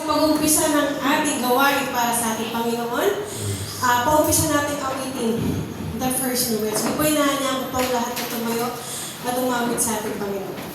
pag-umpisa ng ating gawain para sa ating Panginoon, paumpisa natin awitin the first new words. May po inaanyaan ko pang lahat na tumayo at umawit sa ating Panginoon.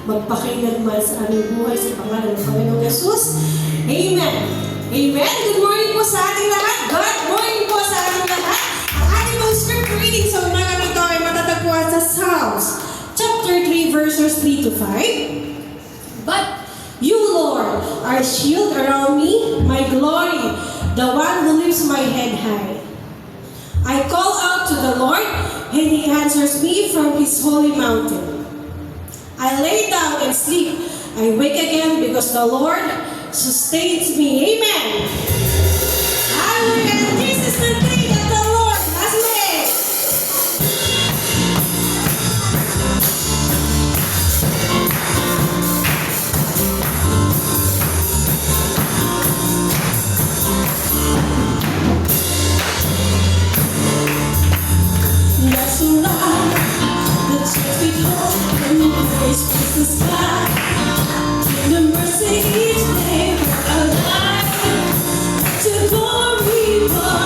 magpakailanman sa aming buhay sa pangalan ng Panginoong Yesus. Amen. Amen. Good morning po sa ating lahat. Good morning po sa ating lahat. Ang ating mga scripture reading sa umaga nito ay matatagpuan sa Psalms chapter 3 verses 3 to 5. But you, Lord, are a shield around me, my glory, the one who lifts my head high. I call out to the Lord, and He answers me from His holy mountain. I lay down and sleep. I wake again because the Lord sustains me. Amen. Hallelujah. This is the day that the Lord has made. That's a lie. The church we hold and praise the sky. In the mercy each day we're alive. To glory.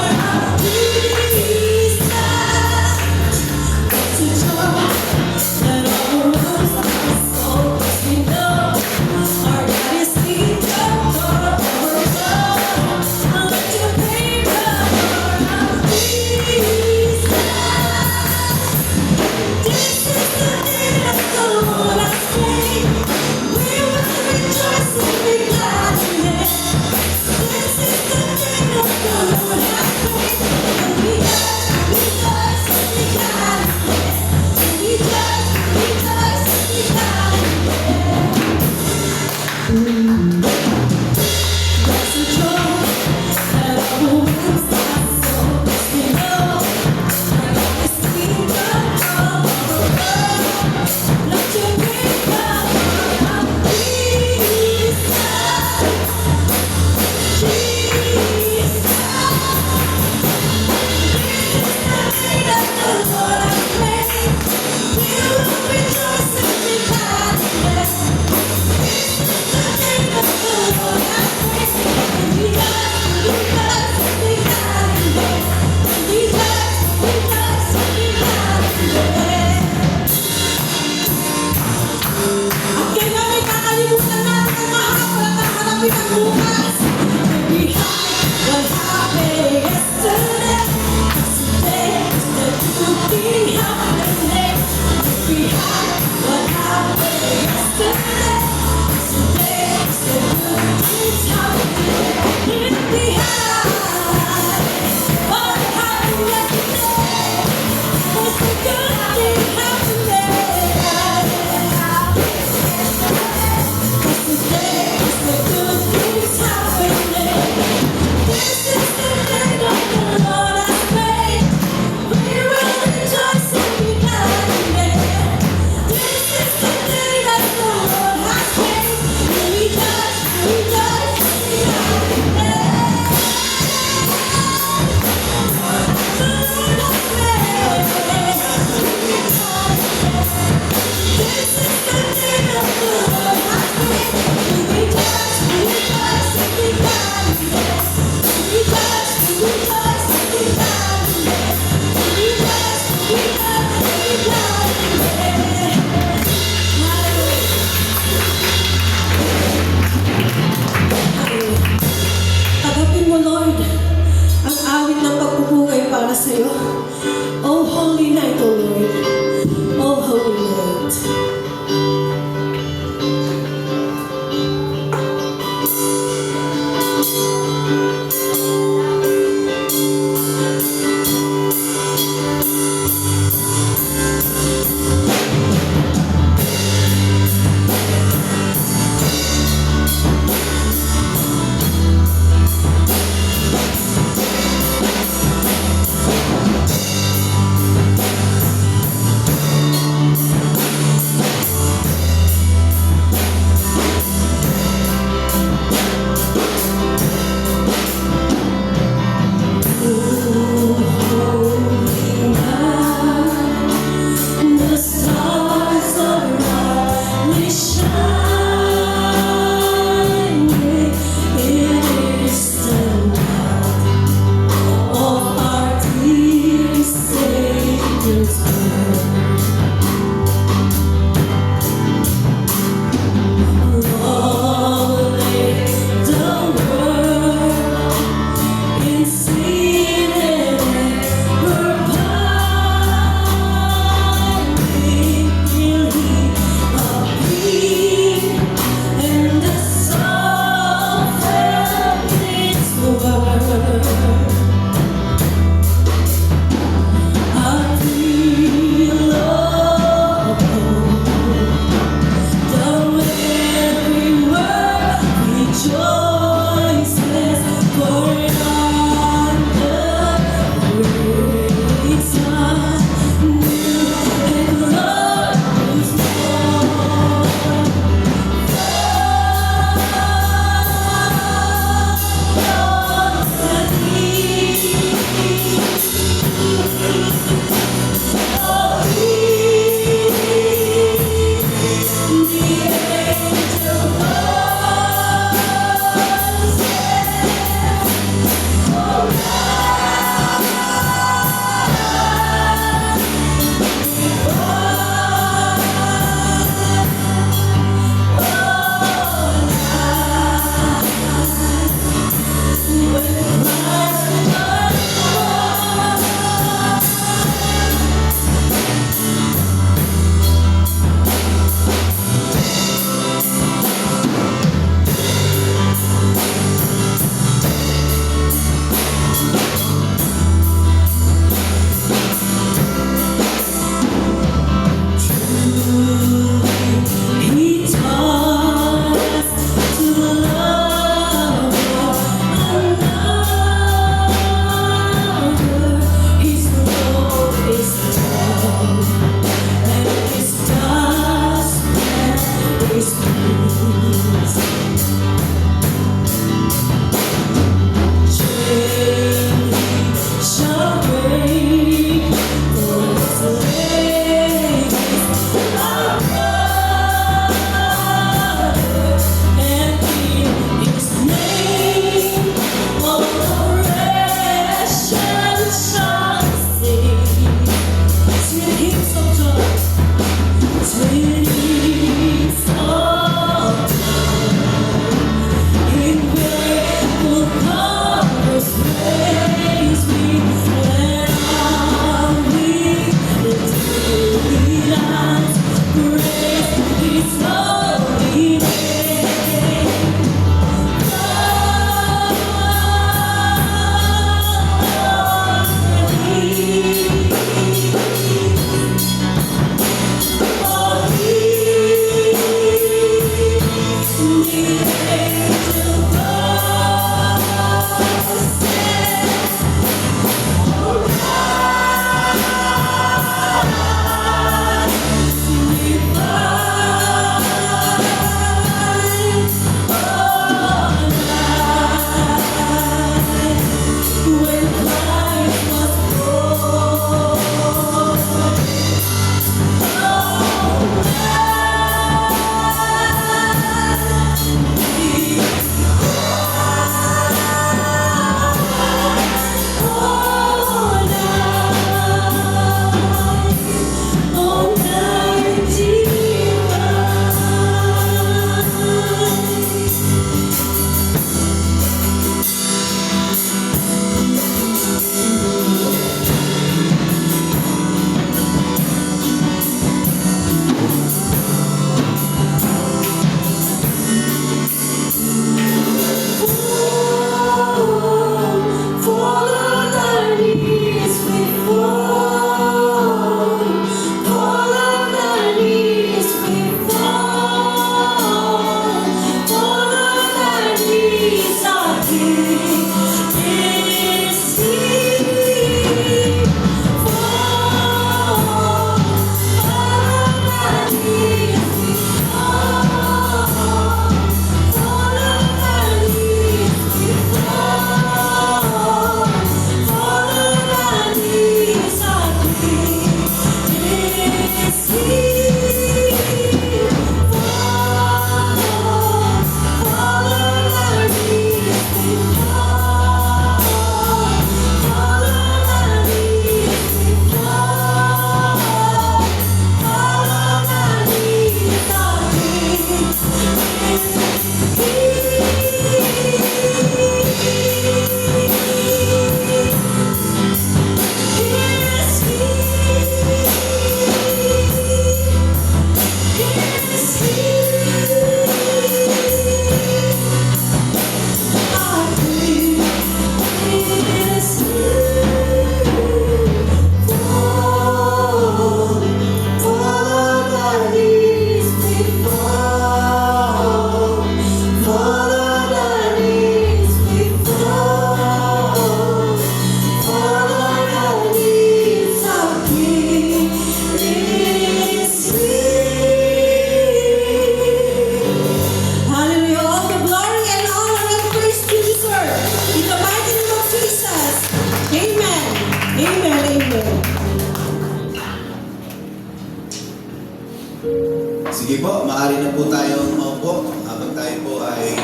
Sige po, maaari na po tayong maupo habang tayo po ay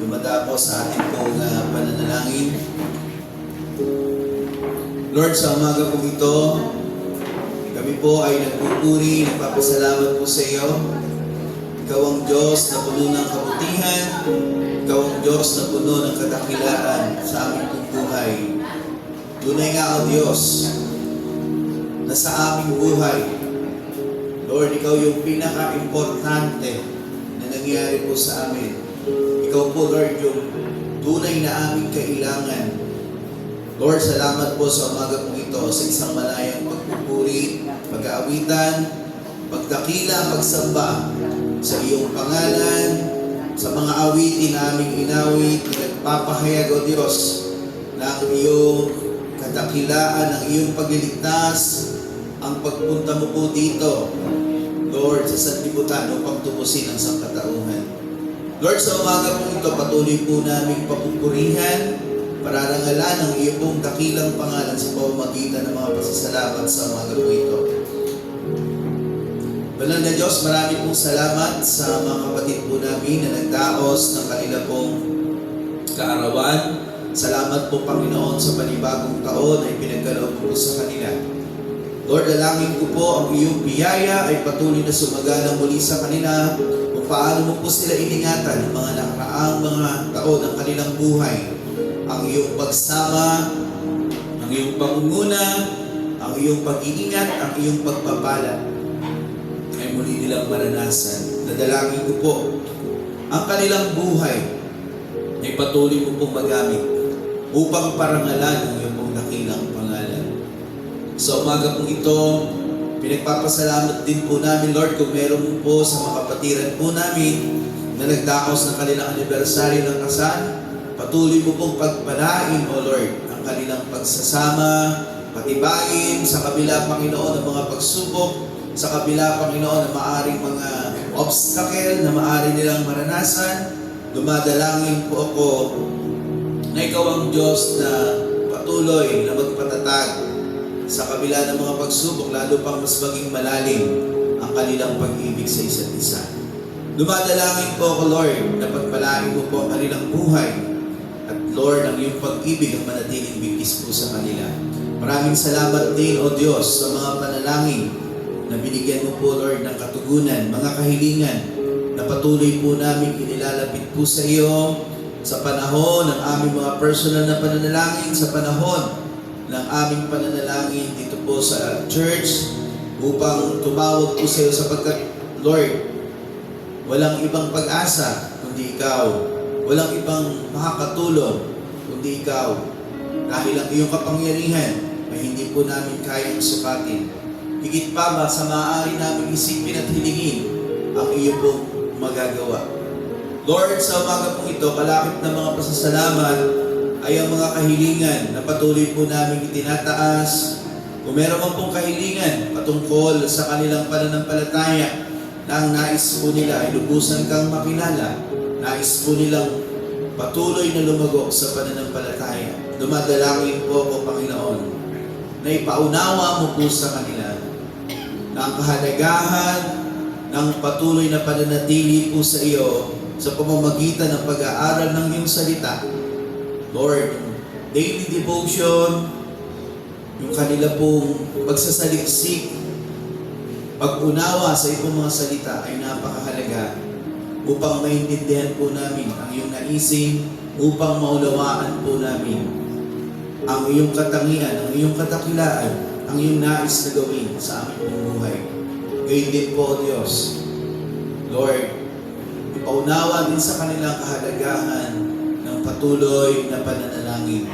dumadapo sa ating pong pananalangin. Lord, sa umaga po ito, kami po ay nagpupuri, nagpapasalamat po sa iyo. Ikaw ang Diyos na puno ng kabutihan, Ikaw ang Diyos na puno ng kadakilaan sa aming pong buhay. Tunay nga ang Diyos na sa aming buhay, Lord, Ikaw yung pinaka-importante na nangyari po sa amin. Ikaw po, Lord, yung tunay na aming kailangan. Lord, salamat po sa umaga po ito sa isang malayang pagpupuri, pag-aawitan, pagdakila, pagsamba sa iyong pangalan, sa mga awitin na aming inawit, nagpapahayag, O Diyos, ng iyong kadakilaan, ng iyong pagliligtas, ang pagpunta mo po dito, Lord, sa sanlibutan upang tubusin ang sangkatauhan. Lord, sa umaga po ito, patuloy po namin papupurihan, pararangalan ang iyong pong dakilang pangalan sa pamamagitan ng mga pasasalamat sa umaga po ito. Banal na Diyos, marami pong salamat sa mga kapatid po namin na nagdaos ng kanila pong kaarawan. Salamat po, Panginoon, sa panibagong taon ay pinagkaloob po sa kanila. Lord, dalangin ko po ang iyong biyaya ay patuloy na sumagana muli sa kanila kung paano mo po sila iningatan ng mga nakaraang mga taon ng kanilang buhay. Ang iyong pagsama, ang iyong pangunguna, ang iyong pag-iingat, ang iyong pagpapala ay muli nilang maranasan. Nadalangin ko po ang kanilang buhay ay patuloy mo pong magamit upang parangalan ang iyong pong dakilang pangalan. Sa umaga pong ito, pinagpapasalamat din po namin, Lord, kung meron po sa mga kapatiran po namin na nagdaos ng kanilang anibersaryo ng kasal. Patuloy mo pong pagpalain, O Lord, ang kanilang pagsasama, patibayin sa kabila, Panginoon, ng mga pagsubok, sa kabila, Panginoon, ng maaring mga obstacle na maaari nilang maranasan. Dumadalangin po ako na ikaw ang Diyos na patuloy na magpatatag sa kabila ng mga pagsubok, lalo pang mas maging malalim ang kanilang pag-ibig sa isa't isa. Dumadalangin po ako, Lord, na pagpalain mo po ang kanilang buhay. At Lord, ang iyong pag-ibig ang manatiling bigkis po sa kanila. Maraming salamat din, O Diyos, sa mga panalangin na binigyan mo po, Lord, ng katugunan, mga kahilingan na patuloy po namin inilalapit po sa iyo sa panahon ng aming mga personal na pananalangin, sa panahon ng aming pananalangin dito po sa church upang tumawag po sa iyo sapagkat, Lord, walang ibang pag-asa kundi ikaw. Walang ibang makakatulong kundi ikaw. Dahil ang iyong kapangyarihan ay hindi po namin kayang sukatin. Higit pa ba sa maaari namin isipin at hilingin ang iyong pong magagawa. Lord, sa umaga pong ito, kalakip na mga pasasalamat ay ang mga kahilingan na patuloy po namin itinataas. Kung meron man pong kahilingan patungkol sa kanilang pananampalataya na ang nais po nila ay lubusan kang makilala, nais po nilang patuloy na lumagok sa pananampalataya. Dumadalangin po ako, Panginoon, na ipaunawa mo po sa kanila na ang kahalagahan ng patuloy na pananatili po sa iyo sa pamamagitan ng pag-aaral ng iyong salita. Lord, daily devotion, yung kanila pong pagsasaliksik, pag-unawa sa iyong mga salita ay napakahalaga upang maintindihan po namin ang iyong naisin, upang maulawaan po namin ang iyong katangian, ang iyong kadakilaan, ang iyong nais na gawin sa aming buhay. Gayun din po, O Diyos, Lord, ipaunawa din sa kanilang kahalagahan ng patuloy na pananalangin.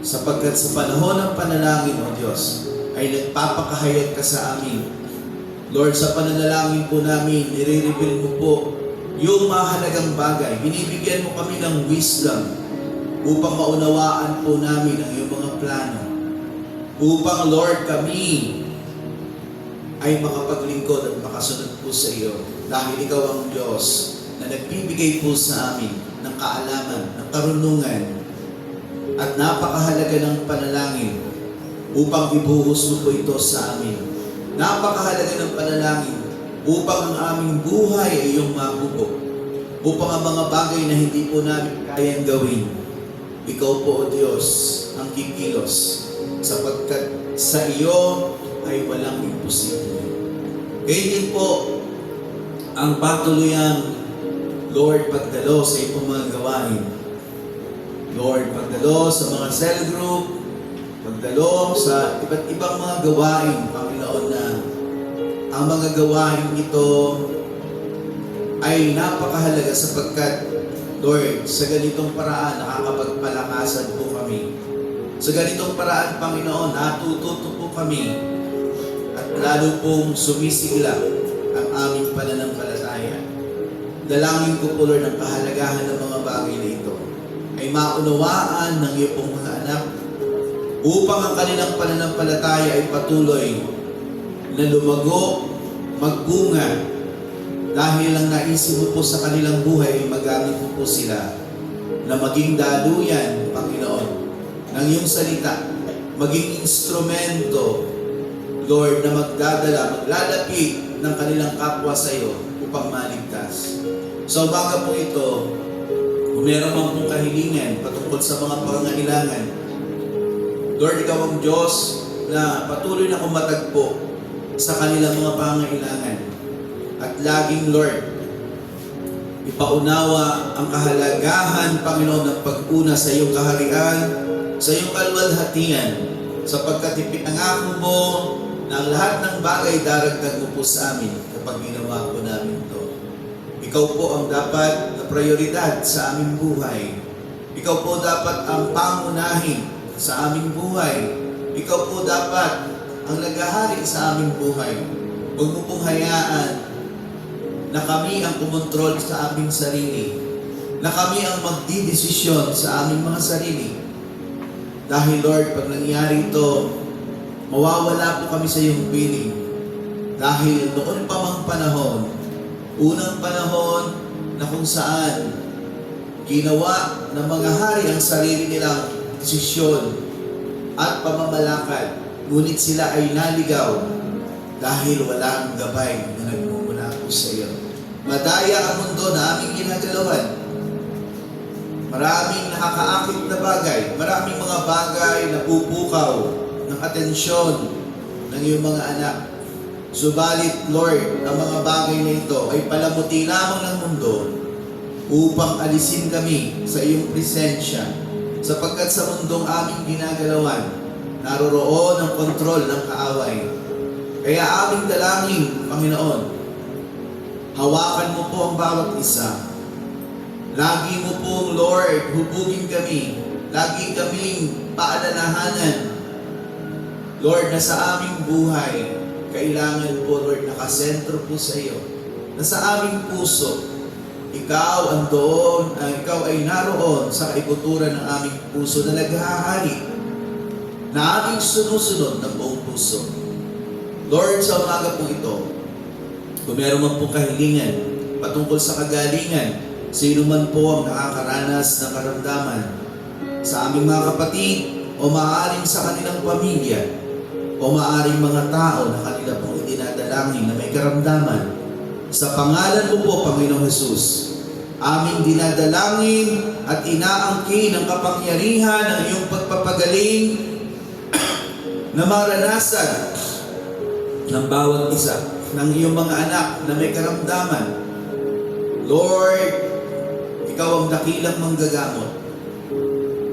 Sapagkat sa panahon ng panalangin, O Diyos, ay nagpapakahayag ka sa amin. Lord, sa pananalangin po namin, nire-reveal mo po yung mahalagang bagay. Binibigyan mo kami ng wisdom upang maunawaan po namin ang iyong mga plano. Upang, Lord, kami ay makapaglingkod at makasunod po sa iyo. Dahil ikaw ang Diyos na nagbibigay po sa amin ng kaalaman, ng karunungan, at napakahalaga ng panalangin upang ibuhos mo po ito sa amin. Napakahalaga ng panalangin upang ang aming buhay ay iyong mahubog, upang ang mga bagay na hindi po namin kayang gawin, ikaw po, O Diyos, ang kikilos, sapagkat sa iyo ay walang imposible. Kaya din po, ang patuluyang, Lord, pagdalo sa iyong mga gawain. Lord, pagdalo sa mga cell group, pagdalo sa iba't ibang mga gawain, Panginoon, na ang mga gawain ito ay napakahalaga sapagkat, Lord, sa ganitong paraan nakakapagpalakasan po kami. Sa ganitong paraan, Panginoon, natututo po kami at lalo pong sumisigla ang aming pananampalataya. Dalangin ko po, Lord, ang kahalagahan ng mga bagay na ito ay maunawaan ng iyo pong mga anak upang ang kanilang pananampalataya ay patuloy na lumago, magbunga, dahil ang naisip mo po sa kanilang buhay ay magamit mo po sila na maging daluyan, Panginoon, ng iyong salita, maging instrumento, Lord, na maglalapit ng kanilang kapwa sa iyo upang maligtas. Sa umaga po ito, kung meron man pong kahilingan patungkol sa mga pangangailangan, Lord, ikaw ang Diyos na patuloy na kumatagpo sa kanilang mga pangangailangan. At laging, Lord, ipaunawa ang kahalagahan, Panginoon, ng pag-una sa iyong kaharian, sa iyong kalwalhatian, sapagkat ipinangako mo na ang lahat ng bagay daragdag mo po sa amin kapag ginawa po namin ito. Ikaw po ang dapat na prioridad sa aming buhay. Ikaw po dapat ang pangunahin sa aming buhay. Ikaw po dapat ang naghahari sa aming buhay. Huwag mo pong hayaan na kami ang kumontrol sa aming sarili, na kami ang magdidesisyon sa aming mga sarili. Dahil, Lord, pag nangyari ito, mawawala po kami sa iyong piling. Dahil noon pa mang panahon, unang panahon na kung saan ginawa ng mga hari ang sarili nilang desisyon at pamamalakad, ngunit sila ay naligaw dahil walang gabay na nagmumula po sa iyo. Madaya ang mundo na aming ginagalawan. Maraming nakakaakit na bagay, maraming mga bagay na pupukaw ng atensyon ng iyong mga anak. Subalit, Lord, ang mga bagay na ito ay palamuti lamang ng mundo upang alisin kami sa iyong presensya, sapagkat sa mundong aming ginagalawan, naroroon ang kontrol ng kaaway. Kaya aming dalangin, Panginoon, hawakan mo po ang bawat isa. Lagi mo pong, Lord, hubugin kami. Lagi kaming paalalahanan, Lord, na sa aming buhay, kailangan po, Lord, nakasentro po sa iyo. Na sa aming puso, ikaw ay naroon sa kaibuturan ng aming puso na naghahari, na aming sunusunod ng buong puso. Lord, sa umaga po ito, kung meron man pong kahilingan patungkol sa kagalingan, sino man po ang nakakaranas ng karamdaman sa aming mga kapatid o maaaring sa kanilang pamilya o maaaring mga tao na kanila pong idinadalangin na may karamdaman, sa pangalan mo po, Panginoong Jesus, aming dinadalangin at inaangkin ang kapangyarihan ng iyong pagpapagaling na maranasan ng bawat isa ng iyong mga anak na may karamdaman. Lord, ikaw ang dakilang manggagamot.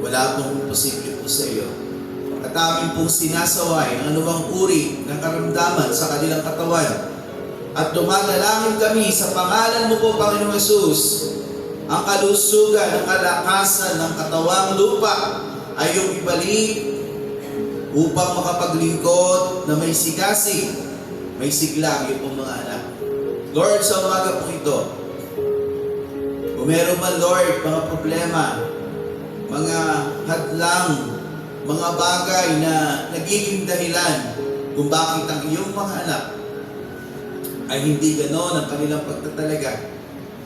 Wala pong posible po sa iyo. At amin pong sinasaway ang anumang uri ng karamdaman sa kanilang katawan. At dumadalangin kami sa pangalan mo po, Panginoong Jesus, ang kalusugan, ang kalakasan ng katawang lupa ay iyong ibalik upang makapaglingkod na may sigasig, may sigla ang iyong mga anak. Lord, sa umaga po ito, kung meron man, Lord, mga problema, mga hadlang, mga bagay na nagiging dahilan kung bakit ang iyong mga anak ay hindi ganon ang kanilang pagtatalaga,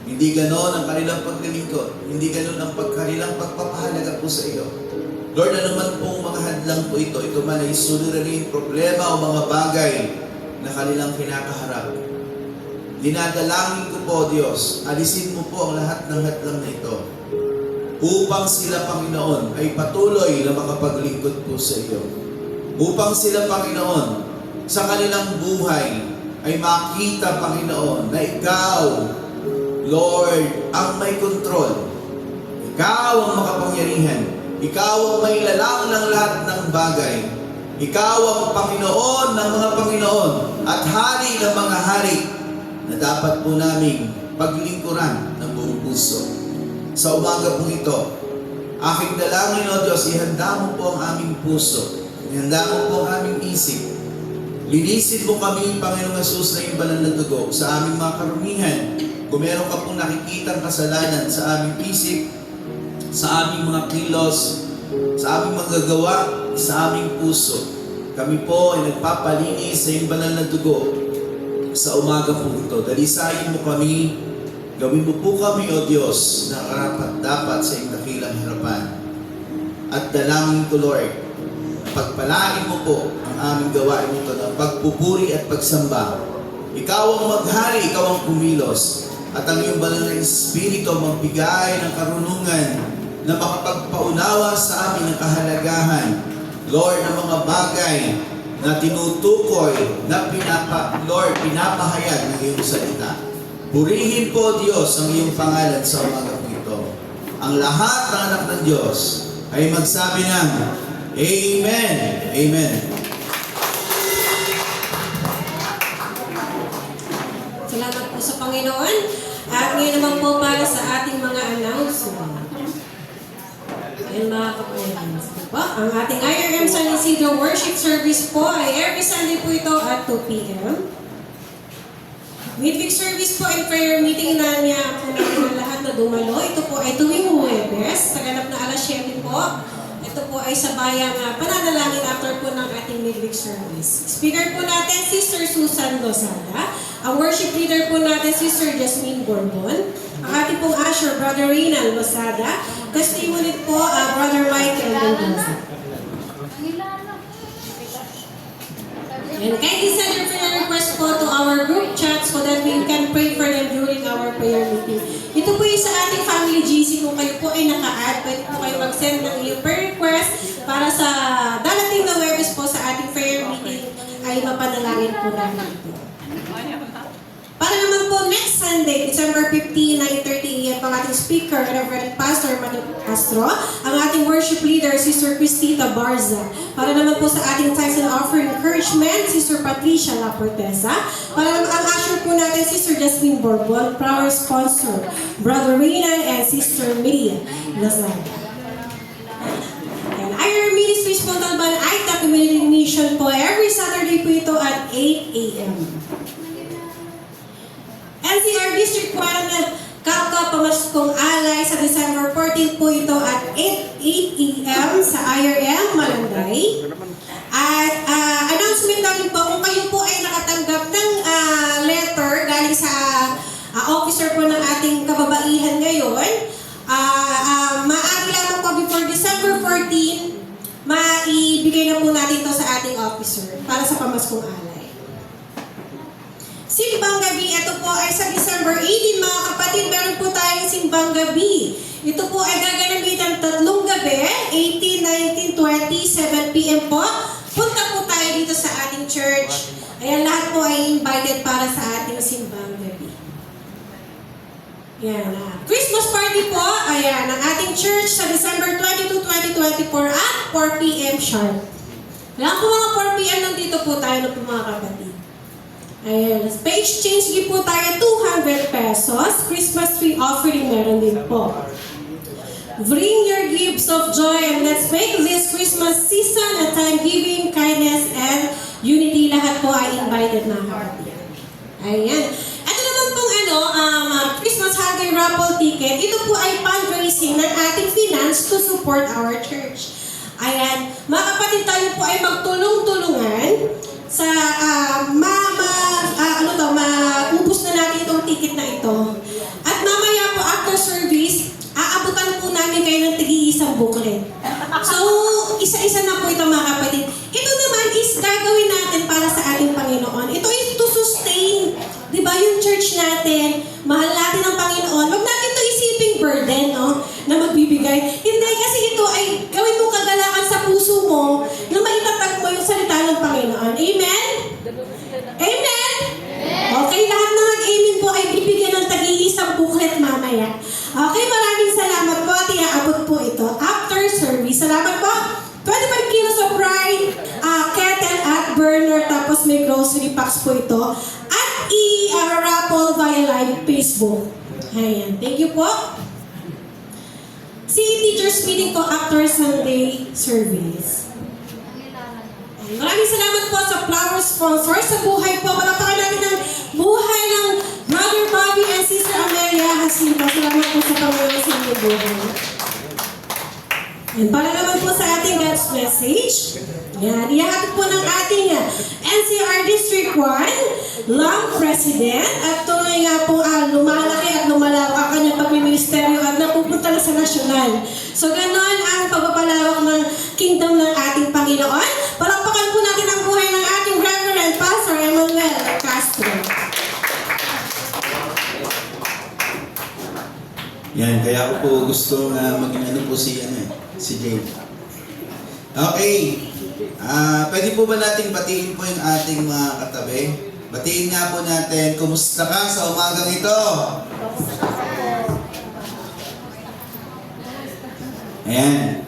hindi ganon ang kanilang paglilingkod, hindi ganon ang kanilang pagpapahalaga po sa iyo. Lord, ano man pong mga hadlang po ito man ay suliraning problema o mga bagay na kanilang kinakaharap. dinadalangin ko po, Diyos, alisin mo po ang lahat ng hadlang na ito upang sila, Panginoon, ay patuloy na makapaglingkod po sa iyo. Upang sila, Panginoon, sa kanilang buhay ay makita, Panginoon, na Ikaw, Lord, ang may kontrol. Ikaw ang makapangyarihan. Ikaw ang may lalang ng lahat ng bagay. Ikaw ang Panginoon ng mga Panginoon at Hari ng mga Hari na dapat po naming paglingkuran ng buong puso. Sa umaga po ito, aking dalangin, O Diyos, ihanda mo po ang aming puso. Ihanda mo po ang aming isip. Linisin mo kami, Panginoong Jesus, na yung banal na dugo sa aming mga karunihan. Kung meron ka pong nakikitang kasalanan sa aming isip, sa aming mga kilos, sa aming mga gawa, sa aming puso, kami po ay nagpapalinis sa iyong banal na dugo sa umaga po ito. Dalisayin mo kami, gawin mo po kami, O Diyos, na karapat-dapat sa iyong dakilang harapan. At dalangin ko, Lord, pagpalain mo po ang aming gawain ito ng pagpupuri at pagsamba. Ikaw ang maghari, ikaw ang kumilos, at ang iyong banal na Espiritu magbigay ng karunungan na makapagpaunawa sa amin ng kahalagahan, Lord, ng mga bagay na tinutukoy na pinapahayag ng iyong salita. Purihin po, Diyos, ang iyong pangalan sa umaga po ito. Ang lahat ng anak ng Diyos ay magsabi ng Amen. Amen. Salamat po sa Panginoon. At ngayon naman po para sa ating mga announcement. Ayan mga kapatid po. Ang ating IRM San Isidro Worship Service po ay every Sunday po ito at 2 p.m. Midweek service po and prayer meeting na niya po natin ang lahat na dumalo. Ito po ay tuwing Huwebes, sa ganap na alas 7 po. Ito po ay sa bayang pananalangin after po ng ating midweek service. Speaker po natin, Sister Susan Lozada. Ang worship leader po natin, Sister Jasmine Borbon. Ang ating pong usher, Brother Reynal Lozada. Testimony po, Brother Michael Mendoza. And kindly send your prayer request po to our group chat so that we can pray for them during our prayer meeting. Ito po yung sa ating family GC. Kung kayo po ay naka-add, pwede po kayo mag-send ng iyong prayer request para sa darating na Huwebes po sa ating prayer meeting ay mapanalangin po namin ito. Para naman po next Sunday, December 15, 9:30 ang ating speaker, Reverend Pastor Manu Castro, ang ating worship leader, Sister Cristita Barza. Para naman po sa ating tithes and offering encouragement, Sister Patricia Laportesa. Para naman ang usher po natin, Sister Jasmine Borbon, our sponsor, Brother Renan and Sister Miriam Lazada. And our ministries po Talban Aita Community Mission po every Saturday po ito at 8 a.m. NCR District 1 Kalka Pamaskong Alay sa December 14 po ito at 8 a.m. sa IRM Malanday. At announcement namin po, kung kayo po ay nakatanggap ng letter galing sa officer po ng ating kababaihan ngayon, maaari lamang po before December 14, maibigay na po natin ito sa ating officer para sa Pamaskong Alay. Simbang Gabi, ito po ay sa December 18, mga kapatid, meron po tayong Simbang Gabi. Ito po ay gaganamitan 3 gabi, 18, 19, 20, 7 p.m. po. Punta po tayo dito sa ating church. Ayan, lahat po ay invited para sa ating Simbang Gabi. Ayan, Christmas party po, ayan, ang ating church sa December 22, 2024 at 4 p.m. sharp. Ayan po mga 4 p.m. nandito po tayo na po mga kapatid. Ayan, page change gift po tayo 200 pesos. Christmas tree offering meron din po. Bring your gifts of joy and let's make this Christmas season a time giving, kindness, and unity. Lahat po ay invited na kapatid. Ayan. Ito naman pong Christmas holiday raffle ticket. Ito po ay fundraising ng ating finance to support our church. Ayan. Mga kapatid, tayo po ay magtulong-tulungan sa maubos na natin itong ticket na ito. At mamaya po after service, aabutan po namin kayo ng tig-iisang booklet. So, isa-isa na po ito mga kapatid. Ito naman is gagawin natin para sa ating Panginoon. Ito is to sustain, di ba, yung church natin, mahal natin ang Panginoon, huwag natin ito isiping burden, no? Na magbibigay. Hindi, kasi ito ay gawin mong kagalakan sa puso mo na maitatag mo yung salita ng Panginoon. Amen? Amen? Okay, lahat na nag-amen po ay bibigyan ng tag-iisang booklet mamaya. Okay, maraming salamat po at iaabot po ito after service. Salamat po. 25 kilos of rye, kettle at burner, tapos may grocery packs po ito. At i-raffle via live Facebook. Ayan, thank you po. See teachers meeting po after Sunday service. Maraming salamat po sa flower sponsor sa buhay po. Palakpakan natin ang buhay ng Brother Bobby and Sister Amelia Jacinto. Salamat po sa Panginoon sa inyong buhay. And para naman po sa ating God's message, yan, ihahatid po ng ating NCR District 1, Long President, at tuloy nga po lumalaki at lumalawak ang kanyang pagmiministeryo at napupunta na sa nasyonal. So ganon ang pagpapalawak ng kingdom ng ating Panginoon. Palakpakan po natin ang buhay ng ating Reverend Pastor Emmanuel Castro. Yan, kaya ko po gusto na maging po si Jane. Okay. Pwede po ba nating batiin po yung ating mga katabi? Batiin nga po natin, kumusta ka sa umagang ito? Ayan.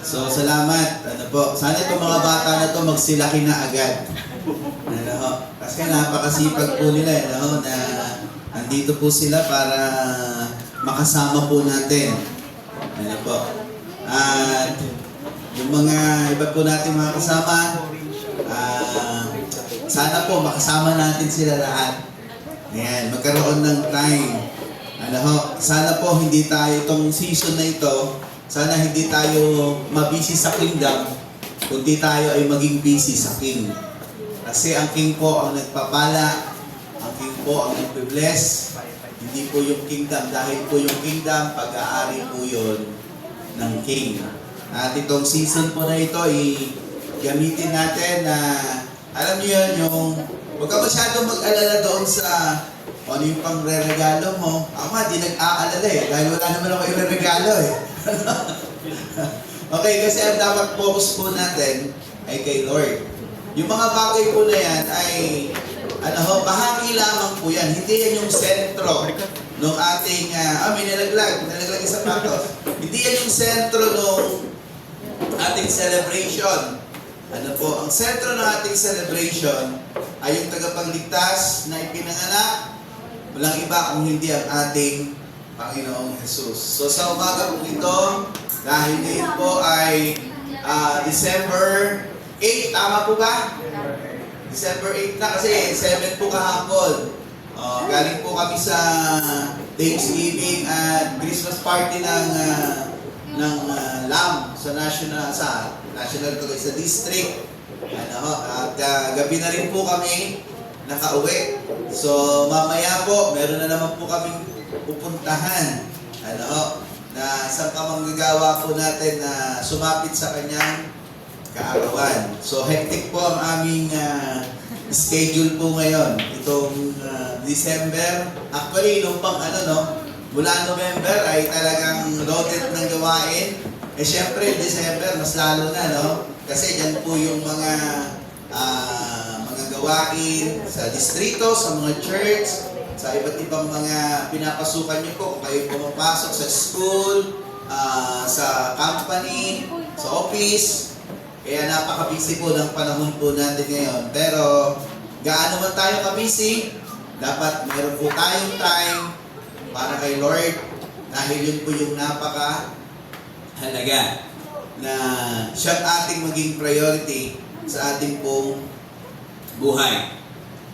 So, salamat. Ano po, sana itong mga bata na to magsilaki na agad. Ano ho? Kasi napakasipag po nila, ano, na andito po sila para makasama po natin. Ano po. At yung mga iba po natin mga kasama, sana po makasama natin sila lahat. Ayan, magkaroon ng time. Ano ho, sana po hindi tayo itong season na ito, sana hindi tayo mabisi sa kingdom, kundi tayo ay maging busy sa king. Kasi ang king po ang nagpapala, ang king po ang nagbe-bless, hindi po yung kingdom, dahil po yung kingdom, pag-aari po yun ng king. At itong season po na ito, gamitin natin na, alam niyo yun, yung, huwag ka masyadong mag-alala doon sa ano yung pang-re-regalo mo. Ako nga, di nag-aalala dahil wala naman ako i-regalo Okay, kasi ang dapat focus po natin ay kay Lord. Yung mga bagay po na yan ay, bahagi lamang po yan. Hindi yan yung sentro ng ating, may nalaglag yung sapatos. Hindi yan yung sentro ng ating celebration. Ano po, ang sentro ng ating celebration ay yung tagapagligtas na ipinanganak, walang iba kung hindi ang ating Panginoong Jesus. So sa umaga po ito, dahil ngayon po ay December 8, tama po ba? December 8 na kasi 7 po kahapon. Galing po kami sa Thanksgiving at Christmas party ng LAM sa national tuloy sa district. At gabi na rin po kami nakauwi. So mamaya po meron na naman po kaming pupuntahan na isang kamanggagawa po natin na sumapit sa kanyang kaarawan. So hectic po ang aming schedule po ngayon. Itong December, actually nung mula November ay talagang loaded ng gawain. Syempre December mas lalo na, kasi dyan po yung mga gawain sa distrito, sa mga church, sa iba't ibang mga pinapasukan niyo po kung kayo pumapasok sa school, sa company, sa office. Kaya napaka-busy po ng panahon po natin ngayon. Pero gaano man tayo ka-busy, dapat meron po tayong time para kay Lord, dahil yun po yung napaka-halaga na siyang ating maging priority sa ating pong buhay.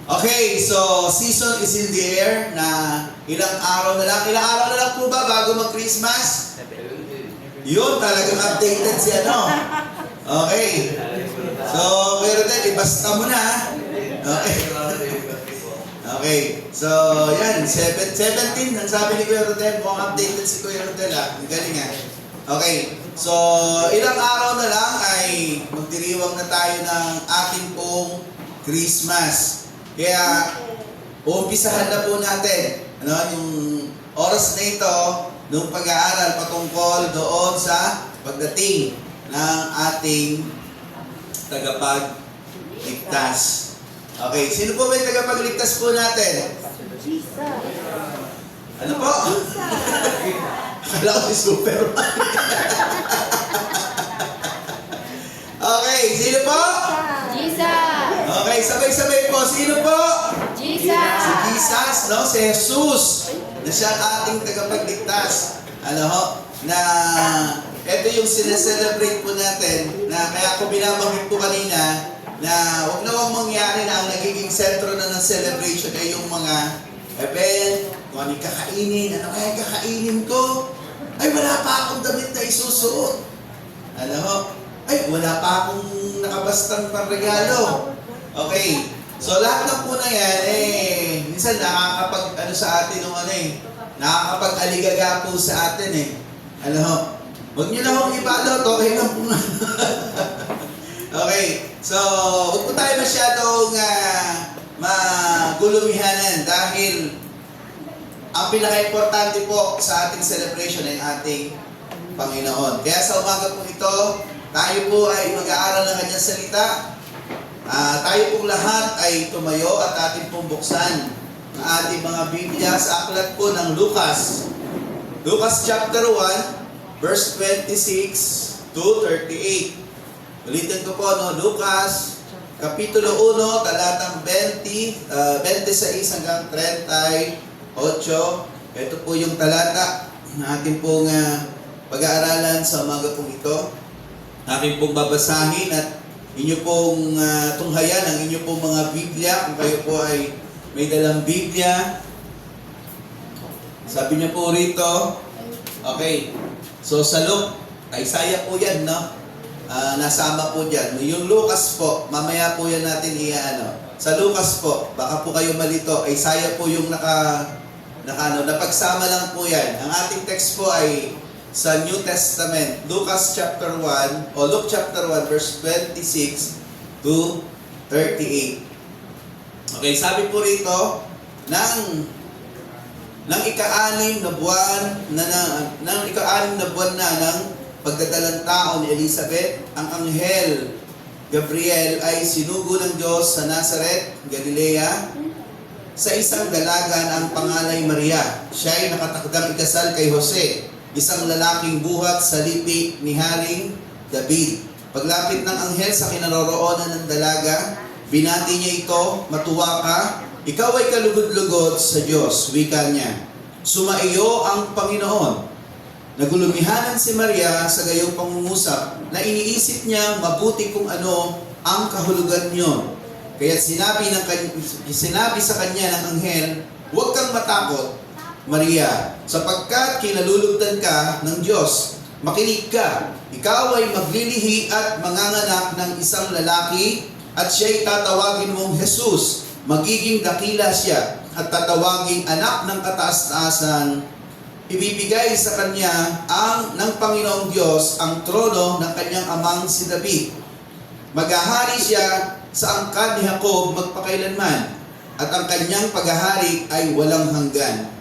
Okay, so season is in the air na ilang araw na lang. Ilang araw na lang po ba bago mag-Christmas? Yun, talagang updated si Okay. So, pero then, ibasta mo na. Okay. Okay. So, yan. 17 ang sabi ni Kuya Rodel. Mukhang updated si Kuya Rodel. Ang galing Okay. So, ilang araw na lang ay magdiriwang na tayo ng ating pong Christmas. Kaya, Uumpisahan na po natin yung oras na ito ng pag-aaral patungkol doon sa pagdating ng ating tagapagligtas. Okay, sino po ba yung tagapagligtas po natin? Ano po? Akala ko si Superman. Okay, sino po? Jesus! Okay, sabay-sabay po. Sino po? Jesus! Si Jesus, no? Si Jesus, na siya ang ating tagapagligtas. Ano ho? Na ito yung sineselebrate po natin, na kaya ko binabanggit po kanina, na huwag nawang mangyari na ang nagiging sentro na ng celebration ay yung mga event, kung ano kakainin, ano kaya kakainin ko? Ay, wala pa akong damit na isusuot. Ano ho? Ay, wala pa akong nakabastang panregalo. Okay. So, lahat ng po na yan, minsan nakakapag, sa atin ng nakakapag-aligaga po sa atin Ano ho? Huwag nyo na akong ibalot, okay lang po nga. Okay. So, huwag po tayo masyadong magulumihanan dahil ang pinaka-importante po sa ating celebration ay ating Panginoon. Kaya sa umaga po ito, tayo po ay mag-aaral ng Kanyang salita. Tayo pong lahat ay tumayo at ating pong buksan ang ating mga Biblia sa aklat po ng Lucas. Lucas chapter 1, verse 26 to 38. Ulitin ko po, Lucas, Kapitulo 1, talatang 26 hanggang 38. Ito po yung talata na ating pong pag-aaralan sa umaga pong ito. Aking pong babasahin at inyo pong tunghayan ang inyo pong mga Biblia. Kung kayo po ay may dalang Biblia. Sabi niya po rito, okay, so sa Luke, Isaiah po yan, no? Nasama po dyan. Yung Lucas po, mamaya po yan natin Sa Lucas po, baka po kayo malito, Isaiah po yung napagsama lang po yan. Ang ating text po ay sa New Testament, Lucas chapter 1, o Luke chapter 1, verse 26 to 38. Okay, sabi po rito, ng ika-anim na buwan na ng pagdadalang tao ni Elizabeth, ang anghel Gabriel ay sinugo ng Diyos sa Nazareth, Galilea, sa isang dalaga na ang pangalay Maria. Siya ay nakatakdang ikasal kay Jose, isang lalaking buhat sa lipi ni Haring David. Paglapit ng anghel sa kinaroroonan ng dalaga, binati niya ito, "Matuwa ka, ikaw ay kalugod-lugod sa Diyos," wika niya. "Sumaiyo ang Panginoon." Nagulumihanan si Maria sa gayong pangungusap na iniisip niya mabuti kung ano ang kahulugan niyon. Kaya sinabi sa kanya ng anghel, "Huwag kang matakot, Maria, sapagkat kinalulugdan ka ng Diyos. Makinig ka, ikaw ay maglilihi at manganganak ng isang lalaki at siya'y tatawagin mong Jesus. Magiging dakila siya at tatawaging anak ng kataas-taasan. Ibibigay sa kanya ng Panginoong Diyos ang trono ng kanyang amang si David. Maghahari siya sa angkan ni Jacob magpakailanman, at ang kanyang paghahari ay walang hanggan."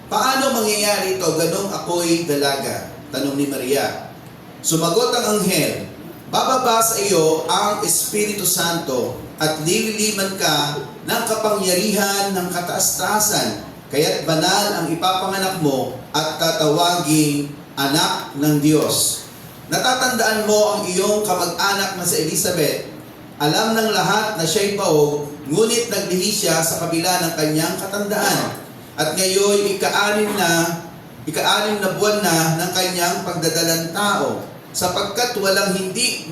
"Paano mangyayari ito, ganong ako'y dalaga?" tanong ni Maria. Sumagot ang anghel, "Bababa sa iyo ang Espiritu Santo at lililiman ka ng kapangyarihan ng kataas-taasan. Kaya't banal ang ipapanganak mo at tatawaging anak ng Diyos. Natatandaan mo ang iyong kamag-anak na si Elizabeth. Alam ng lahat na siya'y baog, ngunit naglihi siya sa kabila ng kanyang katandaan. At ngayon, ika-anim na buwan na ng kanyang pagdadalang tao, sapagkat walang hindi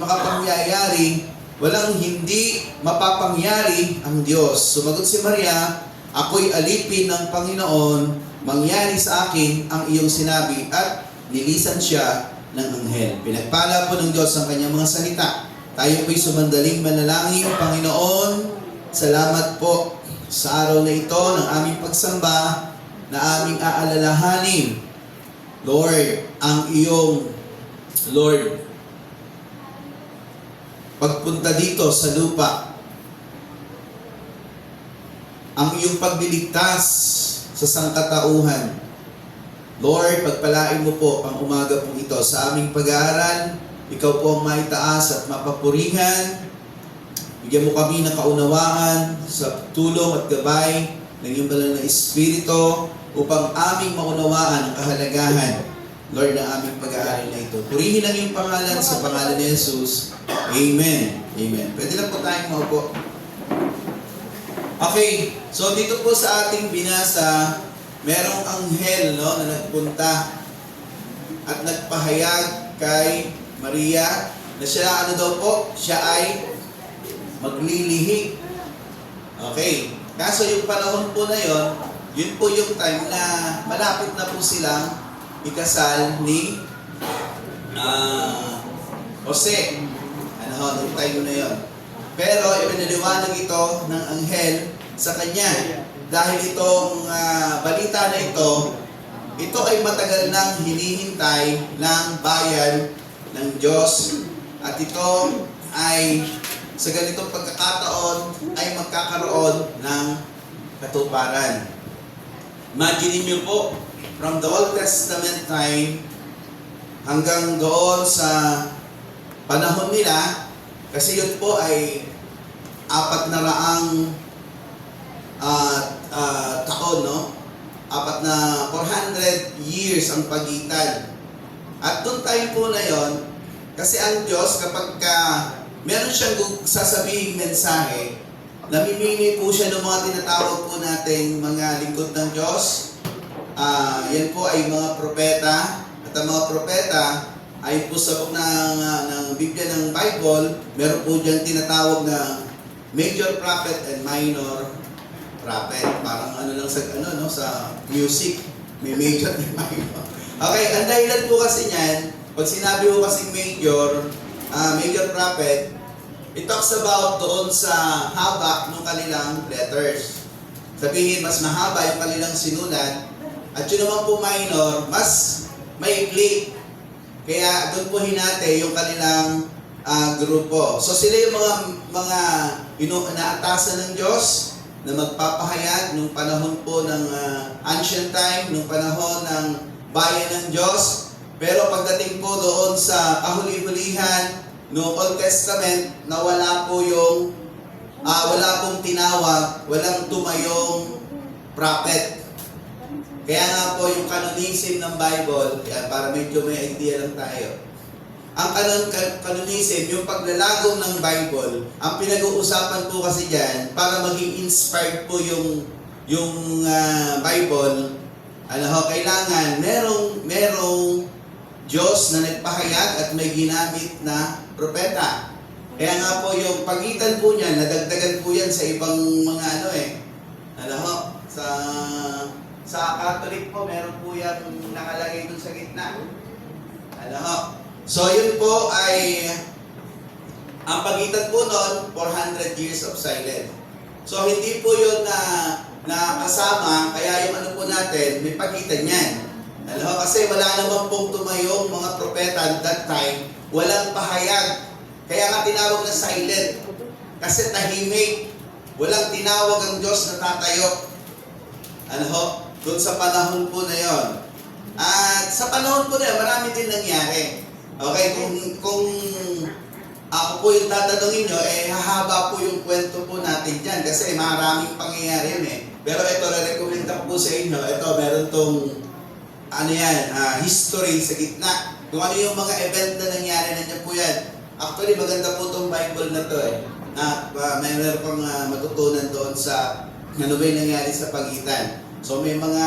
mapapangyari ang Diyos." Sumagot si Maria, "Ako'y alipin ng Panginoon, mangyari sa akin ang iyong sinabi," at nilisan siya ng anghel. Pinagpala po ng Diyos ang kanyang mga salita. Tayo po'y sumandaling manalangin. Panginoon, salamat po sa araw na ito ng aming pagsamba na aming aalalahanin. Lord, ang iyong pagpunta dito sa lupa, ang iyong pagliligtas sa sangkatauhan. Lord, pagpalain mo po ang umaga pong ito sa aming pag-aaral. Ikaw po ang maitaas at mapapurihan. Bigyan mo kami ng kaunawaan sa tulong at gabay ng iyong banal na Espiritu upang aming maunawaan ang kahalagahan, Lord, ng aming pag-aaral na ito. Purihin ang iyong pangalan sa pangalan ni Jesus. Amen. Amen. Pwede na po tayong maupo. Okay, so dito po sa ating binasa, merong anghel, no, na nagpunta at nagpahayag kay Maria na siya, ano daw po? Siya ay maglilihi. Okay. Kaso yung panahon po na yon, yun po yung time na malapit na po silang ikasal ni Jose. Ano, yung time na yon. Pero ipinaliwanag ito ng anghel sa kanya. Dahil itong balita na ito ay matagal nang hinihintay ng bayan ng Diyos. At ito ay sa ganitong pagkakataon ay magkakaroon ng katuparan. Imagine niyo po, from the Old Testament time hanggang doon sa panahon nila, kasi yun po ay 400 taon, no? 400 years ang pagitan. At doon tayo po na yon, kasi ang Diyos kapag meron siyang sasabihing mensahe, namimili po siya ng mga tinatawag po nating mga lingkod ng Diyos. Yan po ay mga propeta. At ang mga propeta ay po sa book ng Biblia ng Bible, meron po dyan tinatawag na major prophet and minor prophet. Parang ano lang sa music, may major and minor. Okay, ang dahilan po kasi niyan, pag sinabi ko kasing major prophet, it talks about doon sa haba ng kanilang letters. Sabihin, mas mahaba yung kanilang sinulat, at yun naman po minor, mas maikli. Kaya doon po hinate yung kanilang grupo. So sila yung mga inaatasan ng Diyos na magpapahayag nung panahon po ng ancient time, nung panahon ng bayan ng Diyos. Pero pagdating po doon sa kahuli-hulihan noong Old Testament, na wala pong tinawag, walang tumayong prophet. Kaya nga po yung canonism ng Bible, para medyo may idea lang tayo. Ang canonism, yung paglalagom ng Bible, ang pinag-uusapan po kasi dyan, para maging inspired po yung Bible, kailangan merong Diyos na nagpahayag at may ginamit na propeta. Kaya nga po yung pagitan po niyan, nadagdagan po yan sa ibang mga sa Catholic po, meron po yan nakalagay dun sa gitna. So yun po ay, ang pagitan po noon, 400 years of silence. So hindi po yun na kasama, kaya yung ano po natin, may pagitan yan. Kasi wala naman pong tumayong mga propeta at that time, walang pahayag. Kaya nga tinawag na silent. Kasi tahimik. Walang tinawag ang Diyos na tatayo. Doon sa panahon po na yon. At sa panahon po na yun, marami din nangyari. Okay, kung ako po yung tatanungin nyo, hahaba po yung kwento po natin dyan kasi maraming pangyayari yun Pero ito, re-recommend ko po sa inyo. Ito, meron tong history sa gitna. Kung ano yung mga event na nangyari, nandiyan po yan. Actually, maganda po itong Bible na to na meron pang matutunan doon sa ano ba yung nangyari sa pagitan. So may mga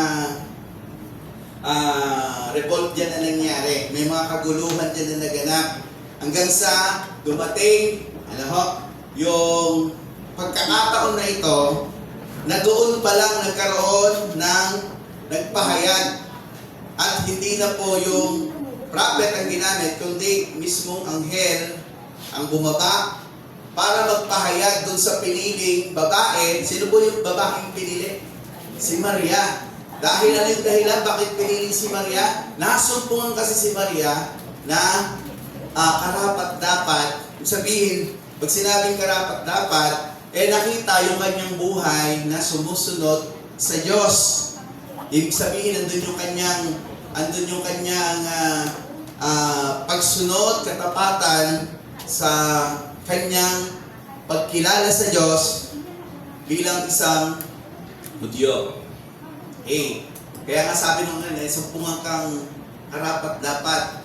revolt dyan na nangyari. May mga kaguluhan dyan na naganap. Hanggang sa dumating, yung pagkakataon na ito, na doon pa lang nagkaroon ng nagpahayag. At hindi na po yung prophet ang ginamit, kundi mismong anghel ang bumaba para magpahayag doon sa piniling babae. Sino po yung babaeng pinili? Si Maria. Dahil ano yung dahilan bakit pinili si Maria? Nasumpungan kasi si Maria na karapat-dapat. Sabihin, pag sinabing karapat-dapat, nakita yung kanyang buhay na sumusunod sa Diyos. Ibig sabihin, andun yung kanyang pagsunod, katapatan sa kanyang pagkilala sa Diyos bilang isang Hudyo. Kaya nga sabi nung sumpungan kang karapat dapat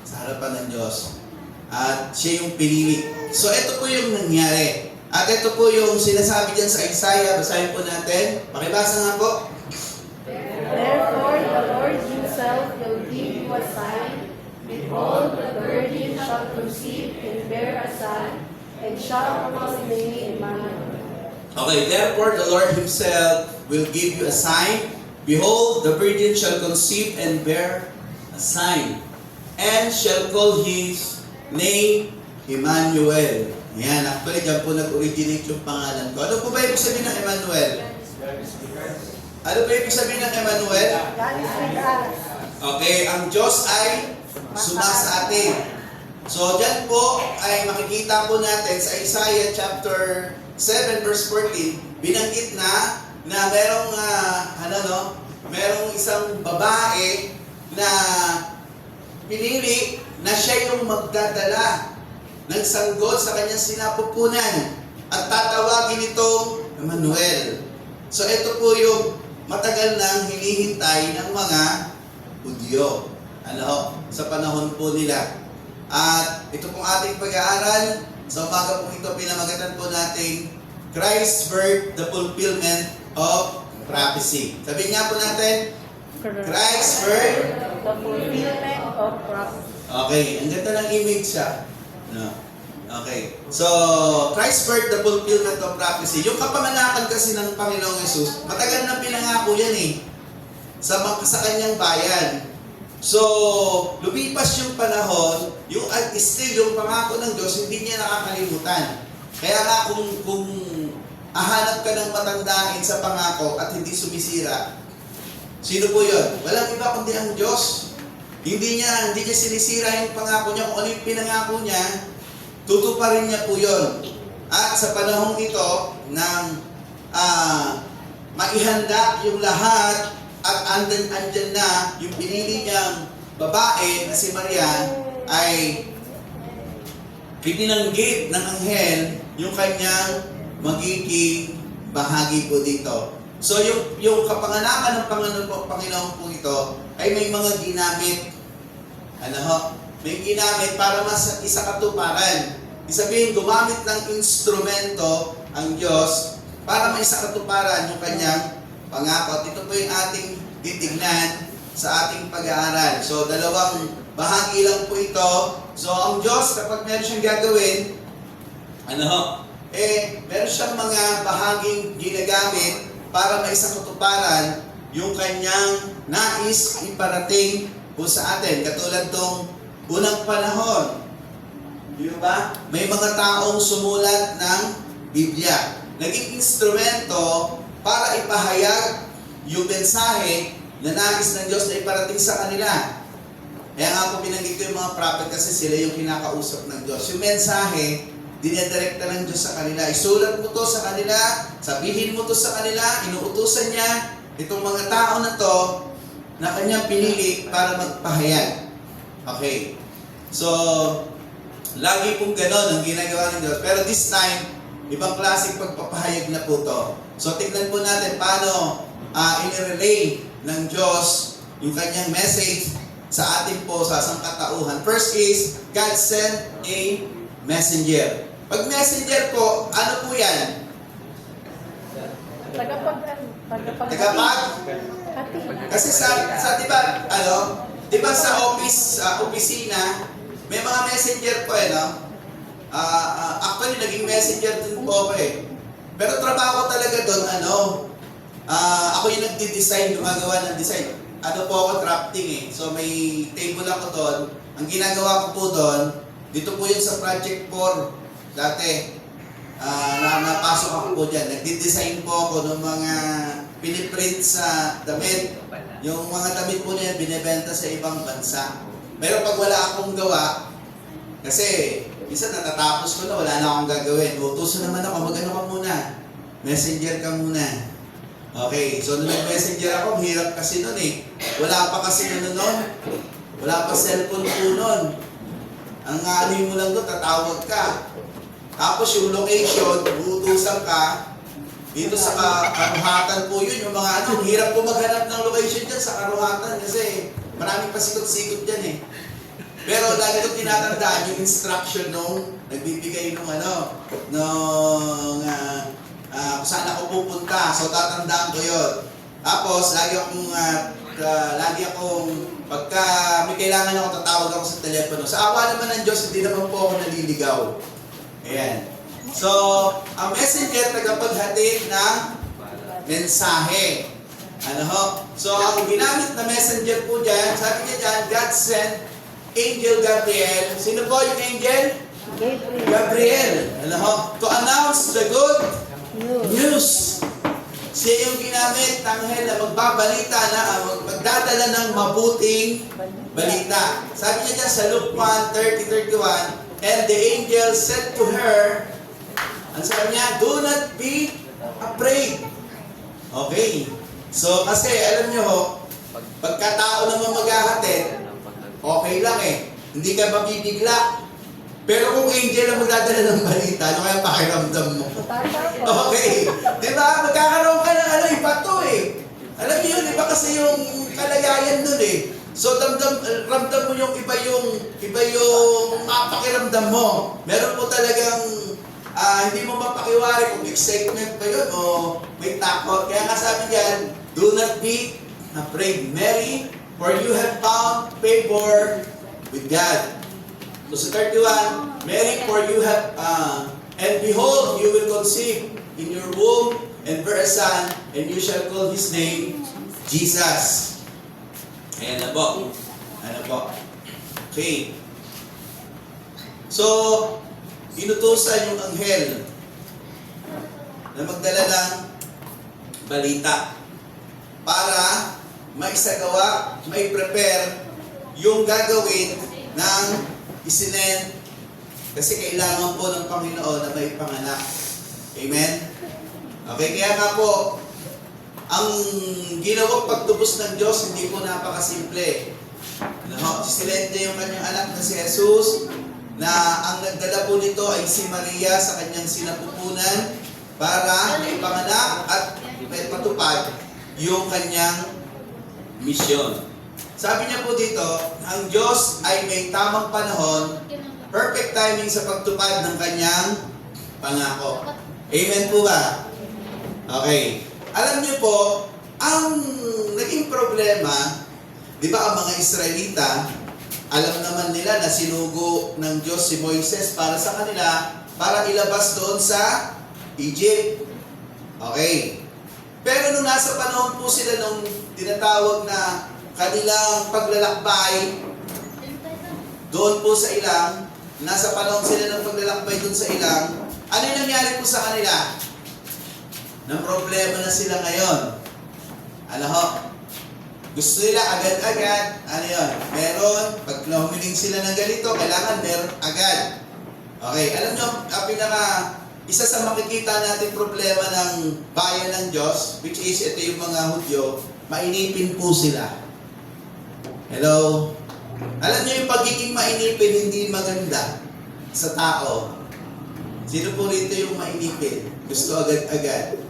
sa harapan ng Diyos. At siya yung pinili. So ito po yung nangyari. At ito po yung sinasabi dyan sa Isaiah. Basahin po natin. Pakibasa nga po. Therefore, the Lord himself will give you a sign. Behold, the virgin shall conceive and bear a son, and shall call his name Emmanuel. Okay, therefore the Lord Himself will give you a sign. Behold, the virgin shall conceive and bear a sign, and shall call his name Emmanuel. Ayan, actually, dyan po nag-originate yung pangalan ko. Ano po ba ibig sabihin ng Emmanuel? Ano ba ibig sabihin ng Emmanuel? Okay, ang Diyos ay sumasa atin. So, dyan po ay makikita po natin sa Isaiah chapter 7 verse 14, binanggit na merong isang babae na pinili na siya yung magdadala ng sanggol sa kanyang sinapupunan at tatawagin itong Emmanuel. So, ito po yung matagal nang hinihintay ng mga Hudyo sa panahon po nila. At ito pong ating pag-aaral, sa umaga po ito pinamagatan po natin Christ's birth, the fulfillment of prophecy. Sabihin nga po natin, Christ's birth, The fulfillment of prophecy. okay, ang ganda ng image siya. No. Okay. So, Christ's birth, the fulfillment of prophecy. Yung kapanganakan kasi ng Panginoong Yesus, matagal na pinangako yan sa kanyang bayan. So, lumipas yung panahon, still yung pangako ng Diyos, hindi niya nakakalimutan. Kaya nga kung ahanap ka ng matandain sa pangako at hindi sumisira, sino po yun? Walang iba kundi ang Diyos. Hindi niya sinisira yung pangako niya. Kung ano yung pinangako niya, tutuparin niya po yun. At sa panahong ito, nang maihanda yung lahat, at andyan na yung pinili niyang babae na si Maria, ay ibinanggit ng anghel yung kanyang magiging bahagi po dito. So yung kapanganakan ng Panginoon po ito ay may mga ginamit. May ginamit para mas isakatuparan. Isabihin, gumamit ng instrumento ang Diyos para maisakatuparan yung kanyang pangako. At ito po yung ating titignan sa ating pag-aaral. So, dalawang bahagi lang po ito. So, ang Diyos, kapag meron siyang gagawin, meron siyang mga bahaging ginagamit para maisakatuparan yung kanyang nais iparating po sa atin. Katulad tong unang panahon. Di ba? May mga taong sumulat ng Biblia. Naging instrumento para ipahayag yung mensahe na nais ng Diyos na iparating sa kanila. Kaya nga po binanggit ko yung mga prophet kasi sila yung kinakausap ng Diyos. Yung mensahe, dinedirekta ng Diyos sa kanila. Isulat mo to sa kanila, sabihin mo to sa kanila, inuutusan niya itong mga tao na to na kanyang pinili para magpahayag. Okay. So, lagi pong ganon ang ginagawa ng Diyos. Pero this time, ibang klaseng pagpapahayag na po to. So, tignan po natin paano inirelay ng Diyos yung kanyang message sa ating po sa sangkatauhan. First is, God sent a messenger. Pag messenger po, ano po yan? Tagapag? Kasi di ba sa opisina, may mga messenger po actually, naging messenger din po ako Pero trabaho talaga doon, ako yung nagdi-design, gumagawa ng design. Ano po ako, drafting So may table ako doon. Ang ginagawa ko po doon, dito po yun sa Project 4 dati. Napasok ako po dyan. Nagdi-design po ako ng mga piniprint sa damit. Yung mga damit po niya binibenta sa ibang bansa. Pero pag wala akong gawa, kasi Minsan natatapos ko na, wala na akong gagawin. Utusan naman ako, mag-ano ka muna. Messenger ka muna. Okay, so nung nag-messenger ako, hirap kasi nun eh. Wala pa kasi nun. Wala pa cellphone po nun. Ang ano mo lang doon, tatawag ka. Tapos yung location, uutusan ka. Dito sa Karuhatan po yun, yung mga ano, hirap po maghanap ng location dyan sa Karuhatan kasi maraming pasikot-sikot dyan eh. Pero lagi ko tinatandaan yung instruction nung nagbibigay nung kung saan ako pupunta. So tatandaan ko yun. Tapos lagi akong pagka may kailangan ako, tatawag ako sa telepono. Sa awa naman ng Diyos, hindi naman po ako naliligaw. Ayan. So, ang messenger, tagapaghatid ng mensahe. Ano ho? So, ang ginamit na messenger po dyan, sabi niya dyan, God sent Angel Gabriel. Sino po yung angel? Gabriel. Ano ho? To announce the good news. Siya yung ginamit, tanghel na magbabalita na, magdadala ng mabuting balita. Sabi niya dyan sa Luke 1:30-31, and the angel said to her, ang sabi niya, do not be afraid. Okay. So, kasi alam niyo ho, pagkatao naman maghahatid, okay lang eh. Hindi ka mabibigla. Pero kung angel ang magdadala ng balita, ano kaya pakiramdam mo? Okay. Di ba? Magkakaroon ka ng iba to eh. Alam niyo yun, iba kasi yung kalagayan nun eh. So, ramdam mo yung iba yung mapakiramdam mo. Meron po talagang hindi mo mapakiwari kung excitement ba yun o may takot. Kaya nga sabi diyan, do not be afraid, Mary, for you have found favor with God. So sa 31, Mary, for you have, and behold, you will conceive in your womb and bear a son, and you shall call his name Jesus. Ayan na po. Ano po? Okay. So, inutusan yung anghel na magdala ng balita para maisagawa, mai-prepare yung gagawin ng isinend kasi kailangan po ng Panginoon na may panganak. Amen? Okay, kaya nga po, ang ginawang pagtubos ng Diyos, hindi po napakasimple. Isinend niya yung kanyang anak na si Jesus, na ang nagdala po nito ay si Maria sa kanyang sinapupunan para maipanganak at matupad yung kanyang misyon. Sabi niya po dito, ang Diyos ay may tamang panahon, perfect timing sa pagtupad ng kanyang pangako. Amen po ba? Okay. Alam niyo po, ang naging problema, di ba ang mga Israelita, alam naman nila na sinugo ng Diyos si Moises para sa kanila, para ilabas doon sa Egypt. Okay. Pero nung nasa panahon po sila nung tinatawag na kanilang paglalakbay, doon po sa ilang, nasa panahon sila ng paglalakbay doon sa ilang, ano yung nangyari po sa kanila? Nang problema na sila ngayon. Ano ho? Gusto nila agad-agad, ano yun? Meron, pag humiling sila ng ganito, kailangan meron agad. Okay, alam nyo, isa sa makikita natin problema ng bayan ng Diyos, which is ito yung mga Hudyo, mainipin po sila. Hello? Alam nyo yung pagiging mainipin, hindi maganda sa tao. Sino po rito yung mainipin? Gusto agad-agad.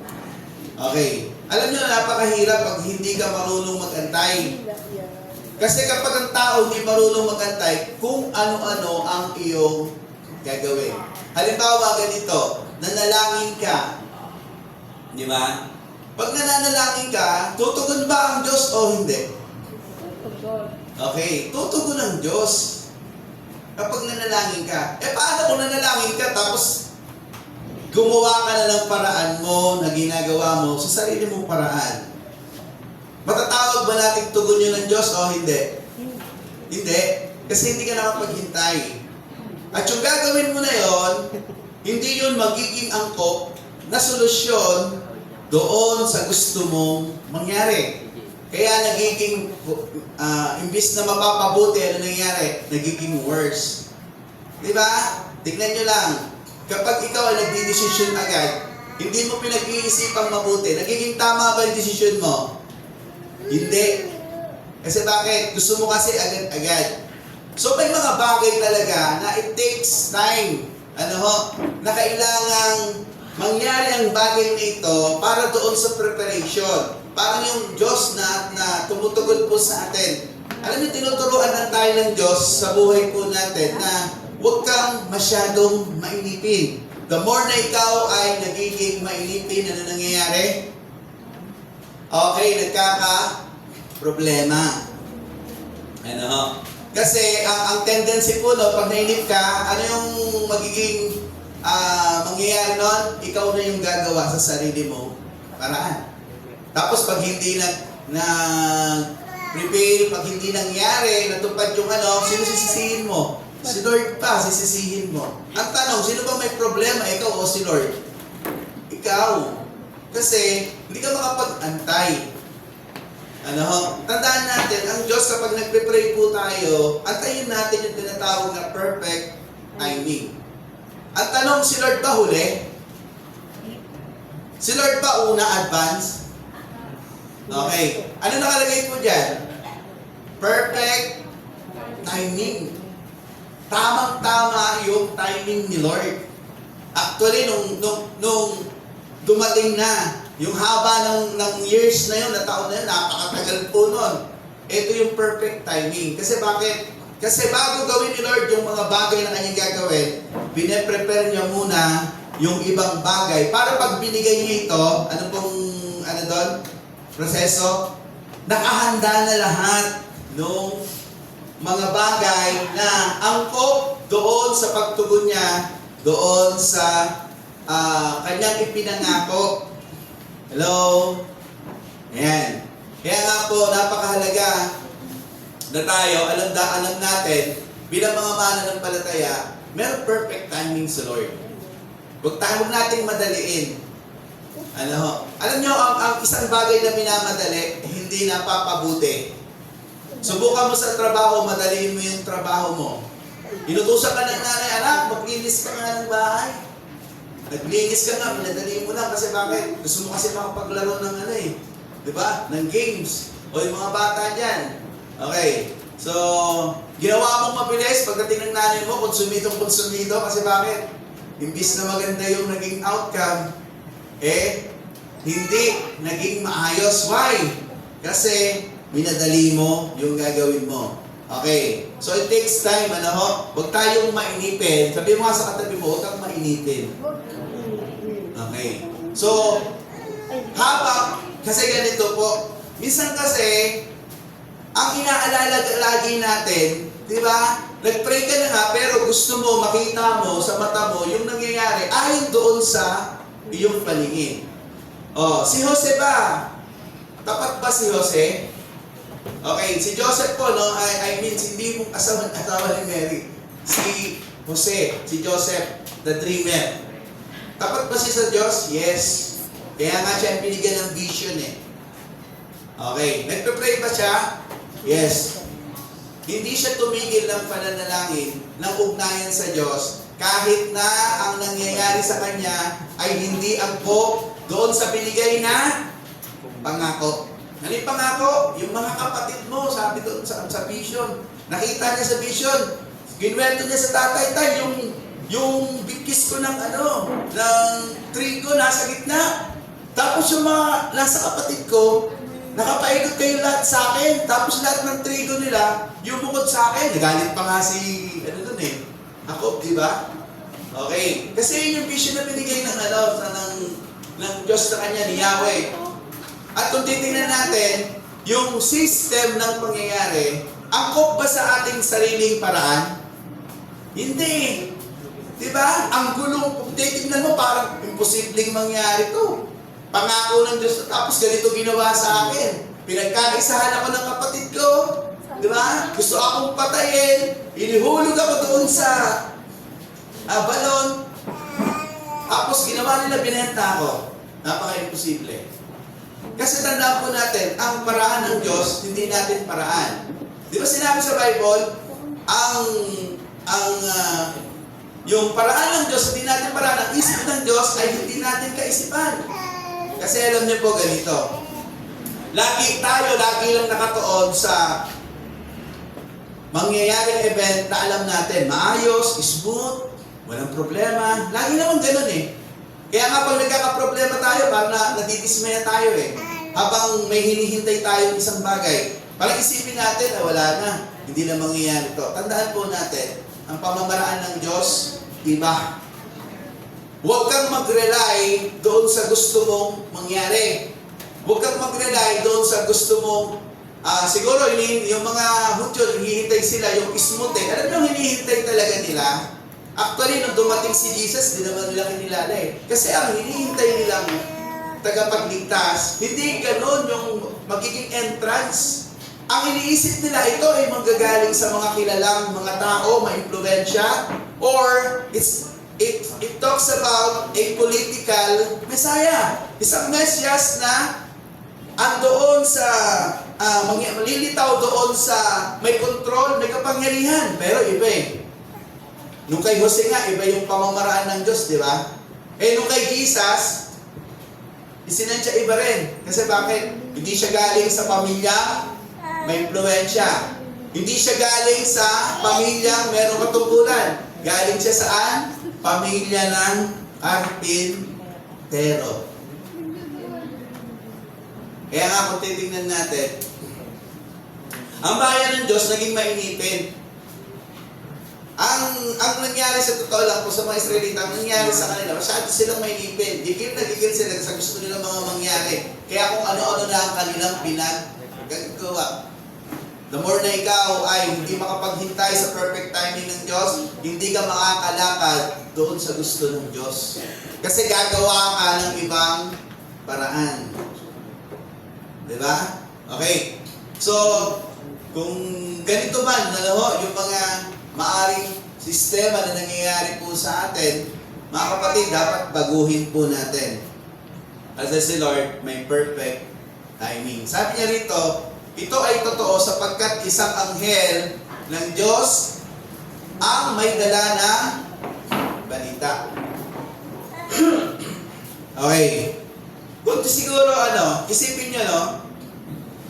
Okay. Alam nyo, napakahirap pag hindi ka marunong magantay. Kasi kapag ang tao hindi marunong magantay, kung ano-ano ang iyong gagawin. Halimbawa, ganito, nanalangin ka. Di ba? Pag nananalangin ka, tutugon ba ang Diyos o hindi? Okay, tutugon ang Diyos. Kapag nanalangin ka. Paano kung nanalangin ka tapos gumawa ka na ng paraan mo na ginagawa mo sa sarili mong paraan? Matatawag ba nating tugon yun ng Diyos o hindi? Hindi. Kasi hindi ka nakapaghintay. At yung gagawin mo na yon, hindi yun magiging angkop na solusyon doon sa gusto mong mangyari. Kaya nagiging, imbis na mapapabuti, ano nangyari? Nagiging worse. Diba? tignan nyo lang, kapag ikaw ay nagdidesisyon agad, hindi mo pinag-iisipang mabuti, nagiging tama ba yung desisyon mo? Hindi. Kasi bakit? Gusto mo kasi agad-agad. So may mga bagay talaga na it takes time, na kailangang mangyari ang bagay na ito para doon sa preparation. Parang yung Diyos na tumutugon po sa atin. Alam niyo, tinuturuan lang tayo ng Diyos sa buhay po natin na huwag kang masyadong mainipin. The more na ikaw ay nagiging mainipin, ano nangyayari? Okay, nagkaka-problema. Kasi ang tendency po, pag nainip ka, ano yung magiging mangyayari nun? Ikaw na yung gagawa sa sarili mo paraan. Tapos pag hindi prepare, pag hindi nangyari, natupad yung sino sisisihin mo? Si Lord pa, sisisihin mo. Ang tanong, sino ba may problema? Ikaw o si Lord? Ikaw. Kasi, hindi ka makapag-antay. Tandaan natin, ang Diyos kapag nagpe-pray po tayo, antayin natin yung tinatawag na perfect timing. Ang tanong, si Lord ba huli? Si Lord ba una advance? Okay. Ano nakalagay po dyan? Perfect timing. Tamang-tama yung timing ni Lord. Actually, nung dumating na, yung haba ng years na yun, na taon na yun, napakatagal po nun. Ito yung perfect timing. Kasi bakit? Kasi bago gawin ni Lord yung mga bagay na kanyang gagawin, pine-prepare niya muna yung ibang bagay. Para pag binigay niya ito, proseso, nakahanda na lahat nung mga bagay na angkop doon sa pagtugon niya, doon sa kanyang ipinangako. Hello? Ayan. Kaya nga po, napakahalaga na tayo, alam natin, bilang mga mananampalataya, meron perfect timing sa Lord. Huwag nating madaliin. Alam nyo, ang isang bagay na minamadali, hindi napapabuti. Subukan mo sa trabaho, madaliin mo yung trabaho mo. Inutusan ka ng nanay, anak, maglinis ka nga ng bahay. Naglinis ka nga, minadali mo lang. Kasi bakit? Gusto mo kasi makapaglaro ng diba? Ng games. O yung mga bata dyan. Okay. So, ginawa mong mabilis, pagdating ng nanay mo, konsumido. Kasi bakit? Imbis na maganda yung naging outcome, hindi naging maayos. Why? Kasi minadali mo yung gagawin mo. Okay. So it takes time, Huwag tayong mainipin. Sabi mo nga sa katabi mo, huwag kang mainipin. Okay. So, kasi ganito po, minsan kasi, ang inaalala lagi natin, di ba? Nag-pray ka na nga, pero gusto mo, makita mo sa mata mo, yung nangyayari, ayon doon sa iyong paningin. Si Jose ba? Tapat ba si Jose? Okay, si Joseph po, hindi mo asawa ni Mary. Si Jose, si Joseph, the dreamer. Tapat ba siya sa Diyos? Yes. Kaya nga siya binigyan ng vision Okay, nagpe-pray ba siya? Yes. Hindi siya tumigil ng pananalangin, ng ugnayan sa Diyos, kahit na ang nangyayari sa kanya ay hindi angkop doon sa binigay na pangako. Ano yung pangako? Yung mga kapatid mo, sabi doon sa vision. Nakita niya sa vision. Ginwento niya sa tatay, yung bigkis ko ng trigo nasa gitna. Tapos yung mga nasa kapatid ko, nakapaikot kayo lahat sa akin. Tapos lahat ng trigo nila, yung bukod sa akin. Nagalit pa nga si, ako, di ba? Okay. Kasi yun yung vision na binigay ng Diyos sa kanya, ni Yahweh. At kung titingnan natin, yung system ng pangyayari, angkop ba sa ating sariling paraan? Hindi. Di ba? Ang gulo, kung titingnan mo, parang imposibleng mangyari to. Pangako ng Diyos, tapos ganito ginawa sa akin. Pinagkaisahan ako ng kapatid ko. Di ba? Gusto akong patayin. Inihulog ako doon sa balon. Tapos ginawa nila, binenta ako. Napaka-imposible. Kasi tandaan po natin, ang paraan ng Diyos, hindi natin paraan. Di ba sinabi sa Bible, ang yung paraan ng Diyos, hindi natin paraan. Ang isip ng Diyos ay hindi natin kaisipan. Kasi alam niyo po ganito. Lagi lang nakatuon sa mangyayaring event na alam natin, maayos, smooth, walang problema. Lagi naman ganun eh. Kaya nga pag nagkakaproblema tayo, parang nadidismaya tayo eh. Habang may hinihintay tayong isang bagay, parang isipin natin, wala na, hindi na mangyayari ito. Tandaan po natin, ang pamamaraan ng Diyos, iba. Huwag kang mag-rely doon sa gusto mong mangyari. Huwag kang mag-rely doon sa gusto mong, siguro yung mga Hudyo, hinihintay sila, yung smooth eh. Alam nyo, hinihintay talaga nila. Actually, nung dumating si Jesus, di naman nila kinilala eh. Kasi ang hinihintay nilang tagapagligtas, hindi ganon yung magiging entrance. Ang iniisip nila, ito ay manggagaling sa mga kilalang mga tao, maimpluwensya, or it talks about a political Messiah. Isang Mesias na andoon sa, malilitaw doon sa may control, may kapangyarihan. Pero iba eh. Nung kay Jose nga, iba yung pamamaraan ng Diyos, di ba? Nung kay Jesus, isinensya iba rin. Kasi bakit? Hindi siya galing sa pamilya, may impluwensya. Hindi siya galing sa pamilya, merong katungkulan. Galing siya saan? Pamilya ng karpintero. Kaya nga kung titignan natin, ang bayan ng Diyos naging mainipin. Ang nangyari sa totoo lang po sa mga Israelita, ang nangyari sa kanila, masyado silang mainipin. Gigil sila sa gusto nilang mga mangyari. Kaya kung ano-ano na ang kanilang pinagagawa. The more na ikaw ay hindi makapaghintay sa perfect timing ng Diyos, hindi ka makakalakad doon sa gusto ng Diyos. Kasi gagawa ka ng ibang paraan. Diba? Okay. So, kung ganito man, yung mga maaring sistema na nangyayari po sa atin, mga kapatid, dapat baguhin po natin. As si Lord, may perfect timing. Sabi niya rito, ito ay totoo sapagkat isang anghel ng Diyos ang may dala na balita. Okay. Kung siguro isipin nyo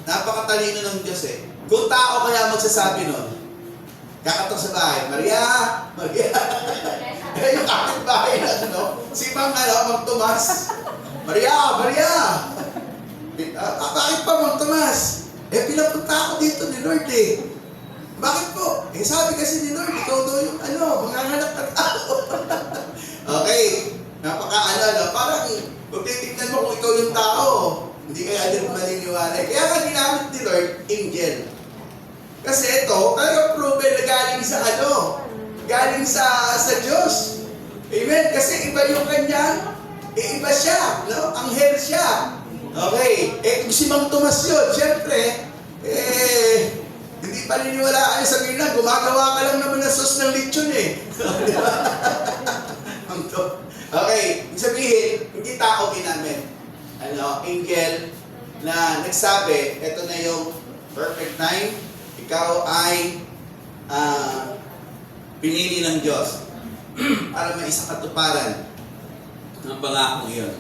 napakatalino ng Diyos eh. Kung tao kaya magsasabi kakatok sa bahay, Maria! Yung kapitbahay na si Mang Mang Tomas. Maria! Bakit pa Mang Tomas? Pinapunta ako dito ni Lord eh. Bakit po? Sabi kasi ni Lord, ikaw daw yung manganganak na tao. Okay. Parang kung titignan mo kung ikaw yung tao, hindi kaya din maniniwala. Kaya nga ginamit ni Lord, angel. Kasi ito, talagang proven na galing sa galing sa Diyos. Amen? Kasi iba yung kanya, iba siya, anghel siya. Okay, kung si Mang Tomas yun, syempre, hindi pa niniwalaan sa gina, gumagawa ka lang naman ng sauce ng lechon eh. Diba? Okay, sabihin, hindi tao ginamit. Angel na nagsabi, ito na yung perfect time, ikaw ay pinili ng Diyos para may isang katuparan ng pangako yun.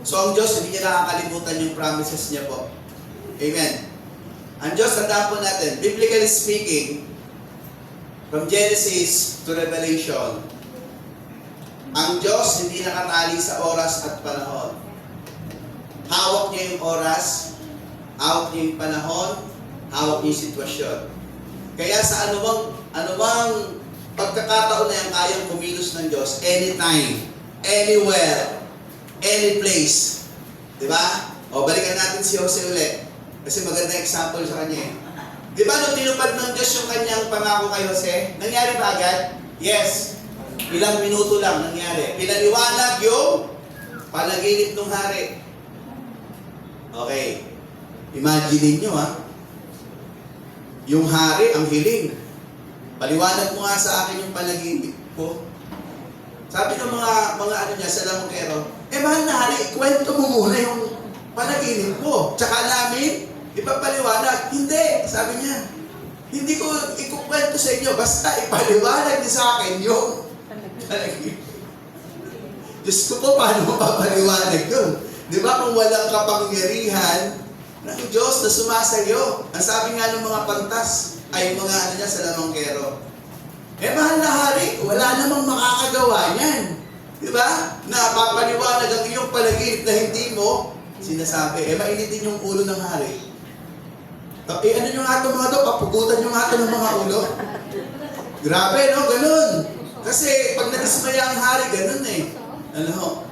So ang Diyos, hindi niya nakakalimutan yung promises niya po. Amen. Ang Diyos, tandaan po natin, biblically speaking, from Genesis to Revelation, ang Diyos hindi nakatali sa oras at panahon. Hawak niya yung oras, hawak niya yung panahon, hawak niya yung sitwasyon. Kaya sa anumang pagkakataon na yan, kayang kumilos ng Diyos, anytime, anywhere, any place. Diba? O, balikan natin si Jose ulit. Kasi maganda example sa kanya eh. Diba nung tinupad ng Diyos yung kanyang pangako kay Jose, nangyari ba agad? Yes. Ilang minuto lang nangyari. Pinaliwanag yung panaginip ng hari. Okay. Imagine nyo yung hari, ang hiling. Paliwanag mo nga sa akin yung panaginip ko. Sabi ng mga niya sa lamangkero, mahal na hari, ikwento mo muna yung panaginip mo. Tsaka namin, ipapaliwanag. Hindi, sabi niya. Hindi ko ikukwento sa inyo, basta ipaliwanag niyo sa akin yung panaginip. Diyos ko po, paano mapapaliwanag yun? Di ba kung walang kapangyarihan ng Diyos na sumasayo? Ang sabi nga ng mga pantas ay mga ano niya sa lamanggero. Mahal na hari, wala namang makakagawa yan. Di ba? Na papaliwanag ang iyong panaginip na hindi mo sinasabi. Mainitin yung ulo ng hari. Ano nyo nga ito mga to? Papugutan nyo nga ito ng mga ulo. Grabe, no? Ganun. Kasi pag nadismaya ang hari, ganun eh.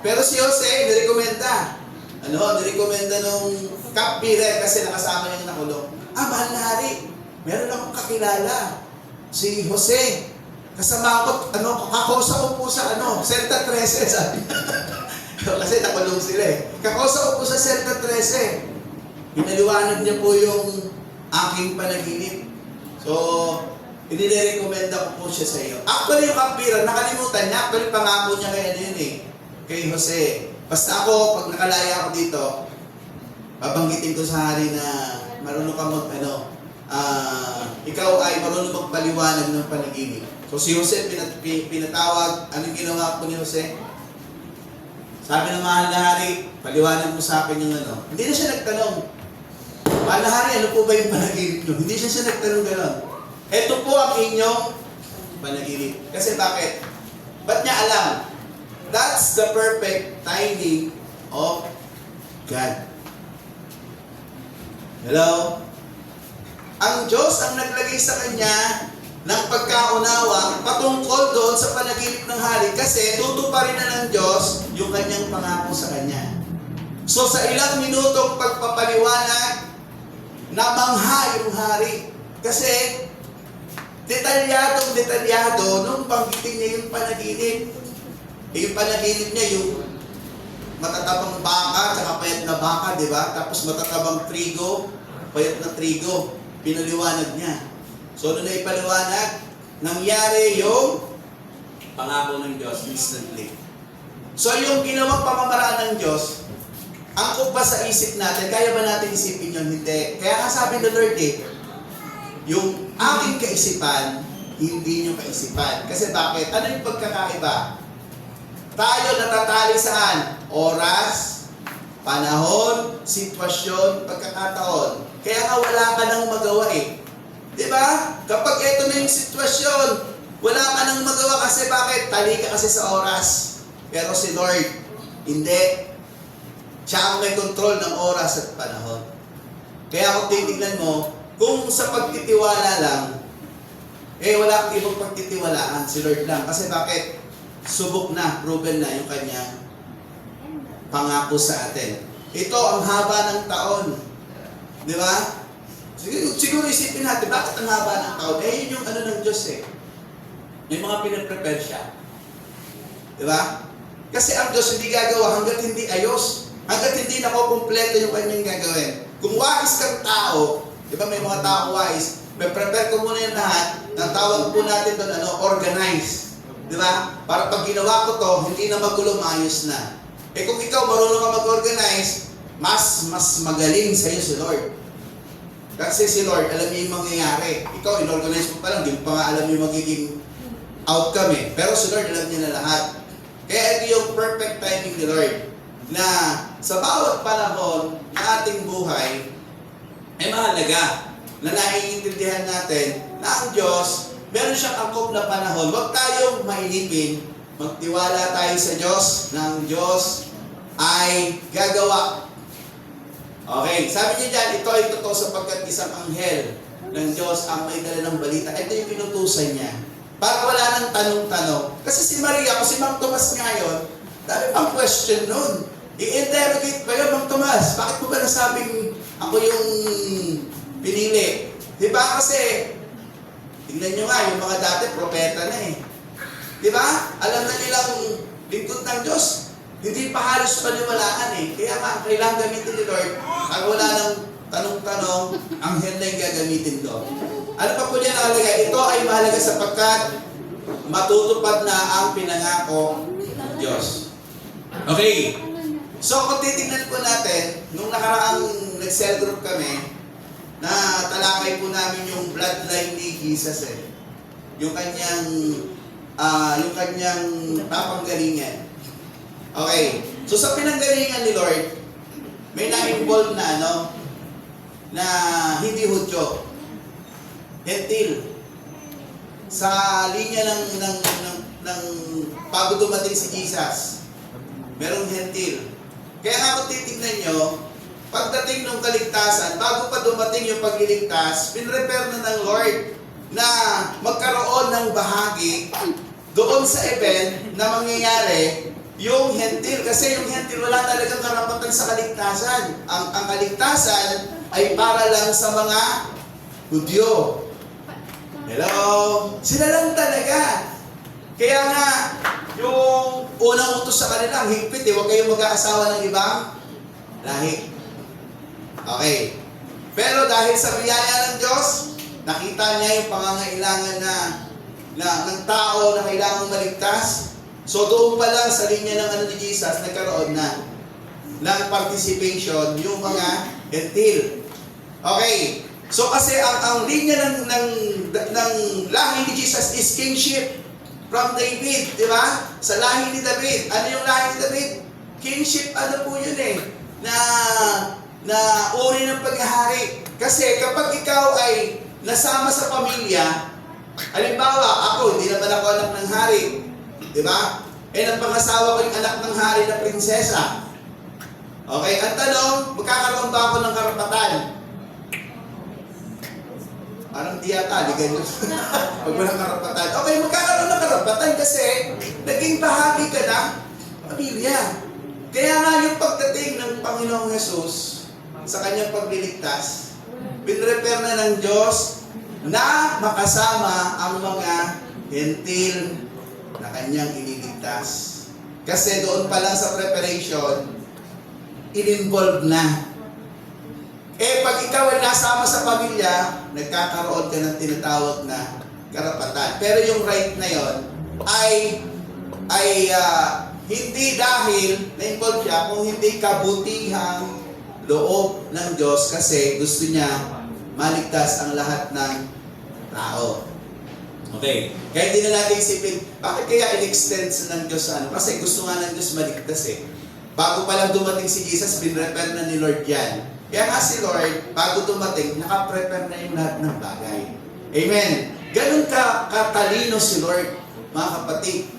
Pero si Jose, nirekomenda. Nirekomenda nung kapire kasi nakasama niya yung nakulong. Mahal na hari, meron akong kakilala. Si Jose. Kasama ko, kakosa ko po sa Santa 13, sabi niya. Kasi nakulong sila eh. Kakosa ko po sa Santa 13. Pinaliwanag niya po yung aking panaginip. So, inirekomenda ko po siya sa iyo. Actually, yung kapira, nakalimutan niya. Actually, pangako niya kay yun eh. Kay Jose. Basta ako, pag nakalaya ako dito, babanggitin ko sa hari na marunong ka ikaw ay marunong magpaliwanag ng panaginip. So si Jose pinatawag, anong ginawa ko ni Jose? Sabi ng mahal na hari, paliwanag mo sa akin yung Hindi na siya nagtanong. Mahal na hari, ano po ba yung panaginip nyo? Hindi siya nagtanong gano'n. Ito po ang inyong panaginip. Kasi bakit? Ba't niya alam? That's the perfect timing of God. Hello? Ang Diyos ang naglagay sa kanya ng pagkaunawa patungkol doon sa panaginip ng hari kasi tutuparin na ng Diyos yung kanyang pangako sa kanya. So sa ilang minutong pagpapaliwanag, namangha yung hari. Kasi detalyado nung banggitin niya yung panaginip. Yung panaginip niya yung matatabang baka at payat na baka, di ba? Tapos matatabang trigo, payat na trigo. Pinaliwanag niya. So, nung naipaliwanag, nangyari yung pangako ng Diyos instantly. So, yung ginawang pamamaraan ng Diyos, angkop ba sa isip natin? Kaya ba natin isipin yun? Hindi. Kaya nga sabi ng Lord yung aking kaisipan, hindi nyo kaisipan. Kasi bakit? Ano yung pagkakaiba? Tayo natatali saan? Oras, panahon, sitwasyon, pagkakataon. Kaya nga wala ka nang magawa eh. Diba? Kapag ito na yung sitwasyon, wala ka nang magawa kasi bakit? Tali ka kasi sa oras. Pero si Lord, hindi. Siya ang may control ng oras at panahon. Kaya kung titignan mo, kung sa pagtitiwala lang, wala kang ibang pagtitiwalaan, si Lord lang. Kasi bakit? Subok na, proven na yung kanyang pangako sa atin. Ito ang haba ng taon. Di ba? Siguro isipin natin, bakit ang haba ng taon? Yun yung ng Diyos eh. May mga pinaprepare siya. Di ba? Kasi ang Diyos hindi gagawa hanggat hindi ayos. Hanggat hindi nakukumpleto yung kanyang gagawin. Kung wais kang tao, di ba may mga tao wais, may prepare ko muna yung lahat, ang tawag po natin doon, organize. Di ba? Para pag ginawa ko to, hindi na magulo, maayos na. Kung ikaw marunong ka mag-organize, mas magaling sa'yo si Lord. Kasi si Lord, alam niya yung mangyayari. Ikaw, in-organize mo pa lang, di mo pa nga alam yung magiging outcome eh. Pero si Lord, alam niya na lahat. Kaya ito yung perfect timing ni Lord. Na sa bawat panahon na ating buhay, ay mahalaga na naiintindihan natin na ang Diyos, meron siyang angkop na panahon. Huwag tayong mainipin. Magtiwala tayo sa Diyos na ang Diyos ay gagawa. Okay, sabi niya dyan, ito ay totoo sapagkat isang anghel ng Diyos ang may dala ng balita. Ito yung pinutusan niya. Para wala nang tanong-tanong. Kasi si Maria, kasi Mang Tomas ngayon, dami pang question nun. I-interrogate ba yun, Mang Tomas? Bakit mo ba nasabing ako yung pinili? Diba? Kasi, tingnan nyo nga, yung mga dati, propeta na eh. Diba? Alam na nilang lingkod ng Diyos. Hindi pa halos paniwalaan eh. Kaya nga, kailangan gamitin ni Lord. Pag wala ng tanong-tanong, anghel na yung gagamitin doon. Ano pa po niya nakalagay? Ito ay mahalaga sapagkat matutupad na ang pinangako ng Diyos. Okay. So kung titignan po natin, nung nakaraang nag-cell group kami, na talakay po namin yung bloodline ni Jesus eh. Yung kanyang yung kanyang papanggalingan. Okay. So sa pinanggalingan ni Lord, may na-involve na na hindi Hudyo, Hentil. Sa linya ng bago dumating si Jesus, merong Hentil. Kaya nga kung titignan nyo, pagdating ng kaligtasan, bago pa dumating yung pagliligtas, pinrepare na ng Lord na magkaroon ng bahagi doon sa event na mangyayari yung Hentil. Kasi yung Hentil wala talagang karapatan sa kaligtasan. Ang kaligtasan ay para lang sa mga Hudyo. Hello? Sila lang talaga. Kaya nga, yung unang utos sa kanila, higpit huwag kayong mag-aasawa ng ibang lahi. Okay. Pero dahil sa biyaya ng Diyos, nakita niya yung pangangailangan ng tao na kailangang maligtas. So doon pa lang sa linya ng ni Jesus, nagkaroon na ng participation yung mga Hentil. Okay. So kasi ang linya ng lahi ni Jesus is kingship from David, di ba? Sa lahi ni David. Ano yung lahi ni David? Kingship, ano po yun na uri ng paghahari. Kasi kapag ikaw ay nasama sa pamilya, halimbawa, ako, hindi naman ako anak ng hari. Di ba? Ang pangasawa ko yung anak ng hari na prinsesa. Okay, ang tanong, magkakaroon ba ako ng karapatan? Parang di yata, ligan nyo. Pag walang karapatan. Okay, magkakaroon ng karapatan kasi naging bahagi ka ng pamilya. Kaya nga yung pagdating ng Panginoong Jesus sa kanyang pagliligtas, pinrepare na ng Diyos na makasama ang mga Hentil na kanyang iniligtas. Kasi doon pa lang sa preparation, in-involve na. Pag ikaw ay nasama sa pamilya, nagkakaroon ka ng tinatawag na karapatan. Pero yung right na yon ay hindi dahil na-involve siya, kung hindi kabutihang loob ng Diyos kasi gusto niya maligtas ang lahat ng tao. Okay. Kaya hindi na natin isipin, bakit kaya in-extend ng Diyos Kasi gusto nga ng Diyos maligtas Bago pa lang dumating si Jesus, pinrepare na ni Lord yan. Kaya nga si Lord, bago dumating, nakaprepare na yung lahat ng bagay. Amen. Ganun katalino si Lord, mga kapatid.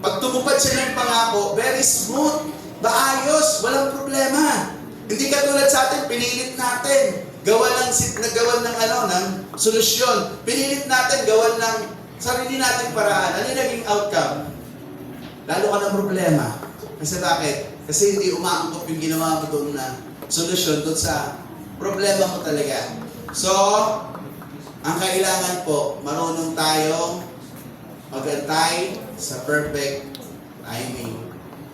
Pag tumupad siya ng pangako, very smooth, maayos, walang problema. Hindi katulad sa atin, pinilit natin. Gawan ng solusyon. Pinilit natin, gawan ng sarili natin paraan. Ano yung naging outcome? Lalo ka ng problema. Kasi bakit? Kasi hindi umaangkop yung ginawa mo doon na solusyon doon sa problema mo talaga. So, ang kailangan po, marunong tayong magantay sa perfect timing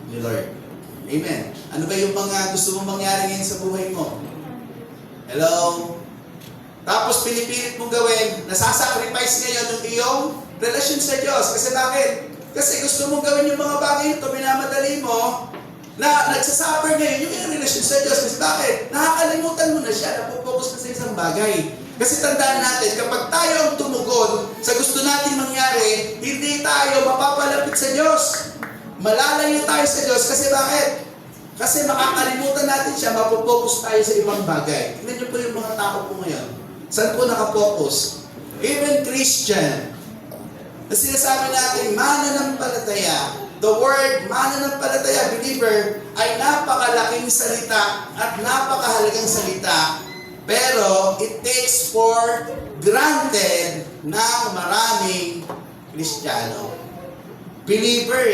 ni Lord. Amen. Ano ba yung mga gusto mong mangyari ngayon sa buhay mo? Hello? Tapos pinipilit mong gawin, nasasacrifice ngayon yung iyong relasyon sa Diyos. Kasi bakit? Kasi gusto mong gawin yung mga bagay ito, minamadali mo, na nagsasuffer ngayon yung iyong relasyon sa Diyos. Kasi bakit? Nakakalimutan mo na siya, napopokus ka sa isang bagay. Kasi tandaan natin, kapag tayo ang tumugon sa gusto natin mangyari, hindi tayo mapapalapit sa Diyos. Malalayo tayo sa Diyos. Kasi bakit? Kasi makakalimutan natin siya, mapopokus tayo sa ibang bagay. Tingnan niyo po yung mga tao po ngayon. Saan po nakapokus? Even Christian. Na sinasabi natin, mananampalataya. The word mananampalataya, believer, ay napakalaking salita at napakahalagang salita. Pero it takes for granted na maraming Kristiyano. Believer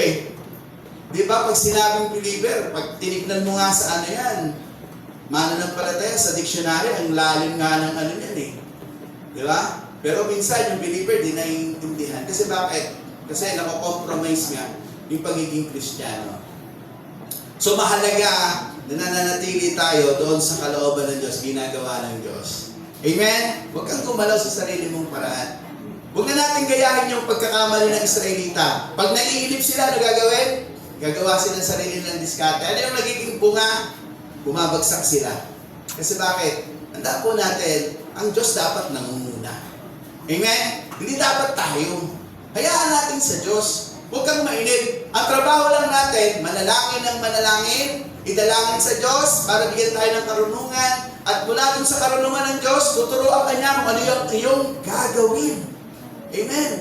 Di ba pag sinabing believer, pag tinignan mo nga sa yan, mananampalataya sa dictionary, ang lalim nga ng yan Di ba? Pero minsan yung believer, di naiintindihan. Kasi bakit? Kasi nako-compromise nga yung pagiging Kristiyano. So mahalaga na nananatili tayo doon sa kalooban ng Diyos, ginagawa ng Diyos. Amen? Huwag kang gumalaw sa sarili mong paraan. Huwag na natin gayahin yung pagkakamali ng Israelita. Pag naiilip sila, ano gagawin? Gagawa sila ng sarili ng diskarte. Ano yung nagiging bunga? Bumabagsak sila. Kasi bakit? Tandaan po natin, ang Diyos dapat nangunguna. Amen? Hindi dapat tayo. Hayaan natin sa Diyos. Huwag kang mainip. Ang trabaho lang natin, manalangin ng manalangin, idalangin sa Diyos para bigyan tayo ng karunungan. At mula dun sa karunungan ng Diyos, tuturuan ka niya kung ano yung iyong gagawin. Amen.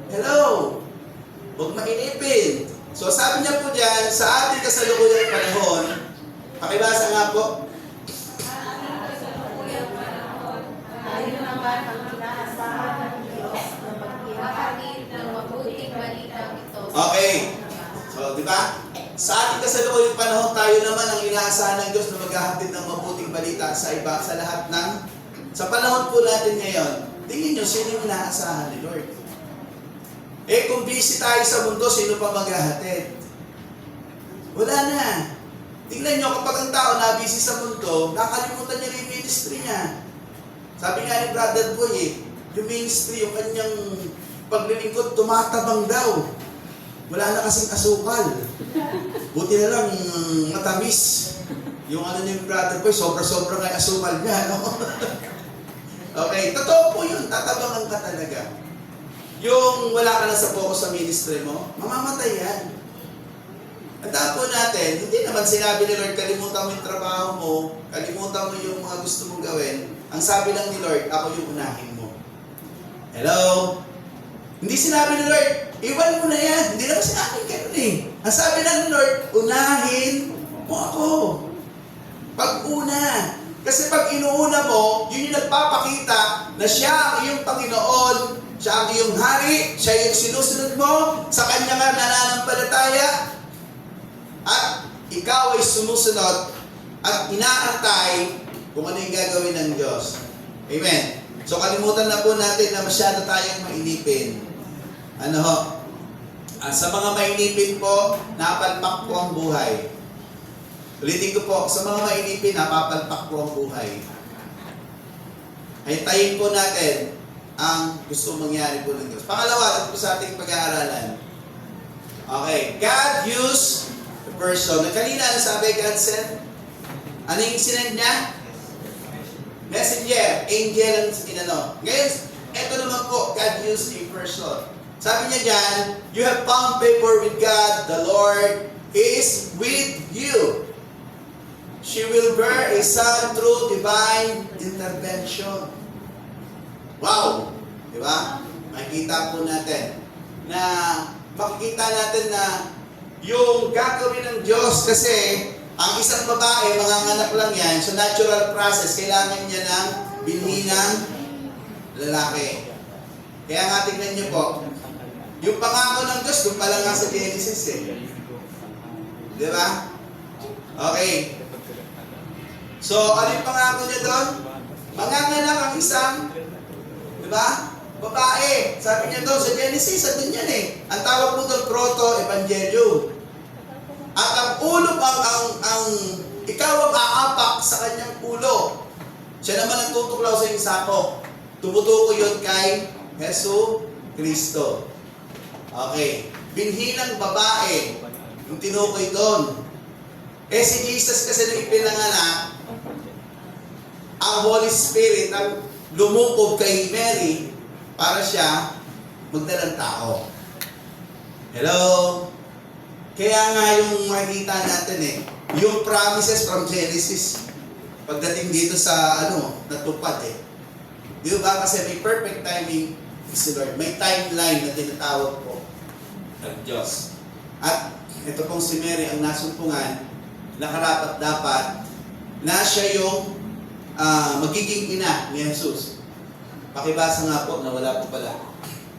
Hello. Huwag mainipin. So sabi niya po dyan, sa ating kasalukuyang panahon, pakibasa nga po. Tayo naman ang inaasahan ng Diyos na maghihatid ng mabuting balitang ito. Okay. So, di ba? Sa ating kasalukuyang panahon, tayo naman ang inaasahan ng Diyos na maghahatid ng mabuting balita sa iba, sa lahat ng... Sa panahon po natin ngayon, tingin nyo, sino yung inaasahan ni Lord? Eh, kung busy tayo sa mundo, sino pa maghahatid? Wala na. Tingnan nyo, kapag ang tao na busy sa mundo, nakalimutan niya yung ministry niya. Sabi nga ni Brother Boy, yung ministry, yung kanyang paglilingkod, tumatabang daw. Wala na kasing asukal. Buti na lang matamis. Yung ano ni Brother Boy, sobra-sobra nga asukal niya. No? Okay, totoo po yun. Tatabangan ka talaga. Yung wala ka na sa focus sa ministry mo, mamamatay yan. At po natin, hindi naman sinabi ni Lord, kalimutan mo yung trabaho mo, kalimutan mo yung mga gusto mong gawin. Ang sabi lang ni Lord, ako yung unahin mo. Hello? Hindi sinabi ni Lord, iwan mo na yan. Hindi naman sinabi ganun eh. Ang sabi lang ni Lord, unahin mo ako. Pag-una. Kasi pag inuuna mo, yun yung nagpapakita na siya ang iyong Panginoon, siya ang iyong hari, siya yung sinusunod mo, sa kanya ka nananampalataya, at ikaw ay sumusunod at inaantay kung ano yung gagawin ng Diyos. Amen. So kalimutan na po natin na masyado tayong mainipin. Ano ho? Sa mga mainipin po, napalpak po ang buhay. Ulitin ko po, sa mga mainipin, napapalpak po ang buhay. Hintayin po natin ang gusto mangyari po ng Diyos. Pangalawa, ito po sa ating pag-aaralan. Okay, God used the person. Kanina, ano sabi, God sent? Ano yung sinend niya? Messenger, angel, ang inano. Ngayon, ito naman po, God used a person. Sabi niya dyan, you have found favor with God, the Lord is with you. She will bear a son through divine intervention. Wow! Di ba? Makikita po natin na makikita natin na yung gagawin ng Diyos kasi ang isang babae, manganganak lang yan, so natural process, kailangan niya ng binhi ng lalaki. Kaya nga tignan niyo po, yung pangako ng Diyos, doon pala nga sa Genesis eh. Di ba? Okay. So, ano yung pangako niya doon? Manganganak ang isang, di ba? Babae. Sabi niya doon sa Genesis, andun yan eh. Ang tawag mo doon, proto-evangelium. At ang ulo, ang ikaw ang aapak sa kanyang ulo. Siya naman ang tutuklaw sa iyong sakop. Tumutuko yun kay Jesu Cristo. Okay. Binhi ng babae, yung tinukoy doon. Eh si Jesus kasi nung ipinanganak, ang Holy Spirit ang lumukob kay Mary para siya magdalang tao. Hello? Kaya nga yung makikita natin eh, yung promises from Genesis, pagdating dito sa natupad eh. Di ba? Kasi may perfect timing si Lord. May timeline na tinatawag po ng Diyos. At ito pong si Mary ang nasumpungan, nakarapat-dapat na siya yung magiging ina ni Jesus. Pakibasa nga po na wala po pala.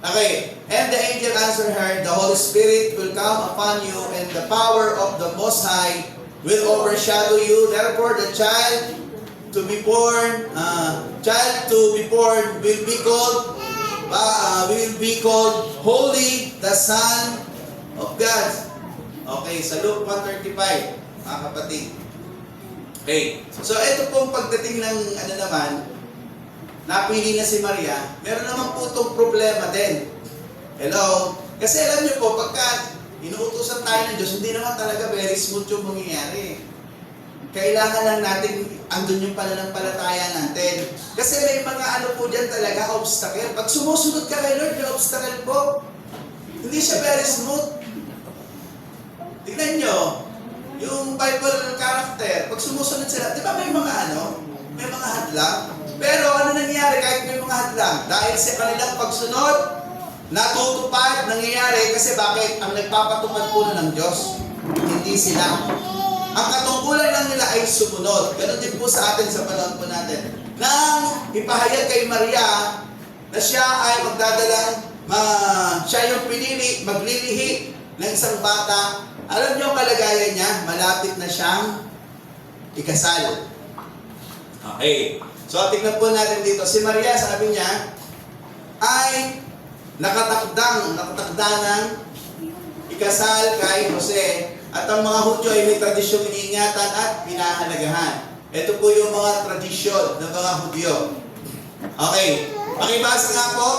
Okay. And the angel answered her, the Holy Spirit will come upon you and the power of the Most High will overshadow you. Therefore, the child to be born will be called Holy, the Son of God. Okay, sa Luke 1:35, mga kapatid. Okay, so ito pong pagdating ng napili na si Maria, meron naman po itong problema din. Hello? Kasi alam niyo po, pagka inuutusan tayo ng Diyos, hindi naman talaga very smooth yung mangyayari. Kailangan lang natin, andun yung pananampalataya natin. Kasi may mga po dyan talaga, obstacle. Pag sumusunod ka kay Lord, may obstacle po. Hindi siya very smooth. Tignan nyo, yung Bible character, pag sumusunod sila, di ba may mga may mga hadlang? Pero ano nangyayari kahit may mga hadlang? Dahil sa kanilang pagsunod, natutupad, nangyayari kasi bakit? Ang nagpapatupad po ng Diyos, hindi sila. Ang katungkulan lang nila ay sumunod. Ganon din po sa atin sa panahon po natin. Nang ipahayag kay Maria na siya ay magdadalang, siya yung pinili, maglilihi ng isang bata. Alam niyo ang kalagayan niya, malapit na siyang ikasal. Okay. So, tingnan po natin dito. Si Maria, sabi niya, ay nakatakda ng ikasal kay Jose. At ang mga Hudyo ay may tradisyong iniingatan at pinahalagahan. Ito po yung mga tradisyon ng mga Hudyo. Okay. Pakibasa nga po.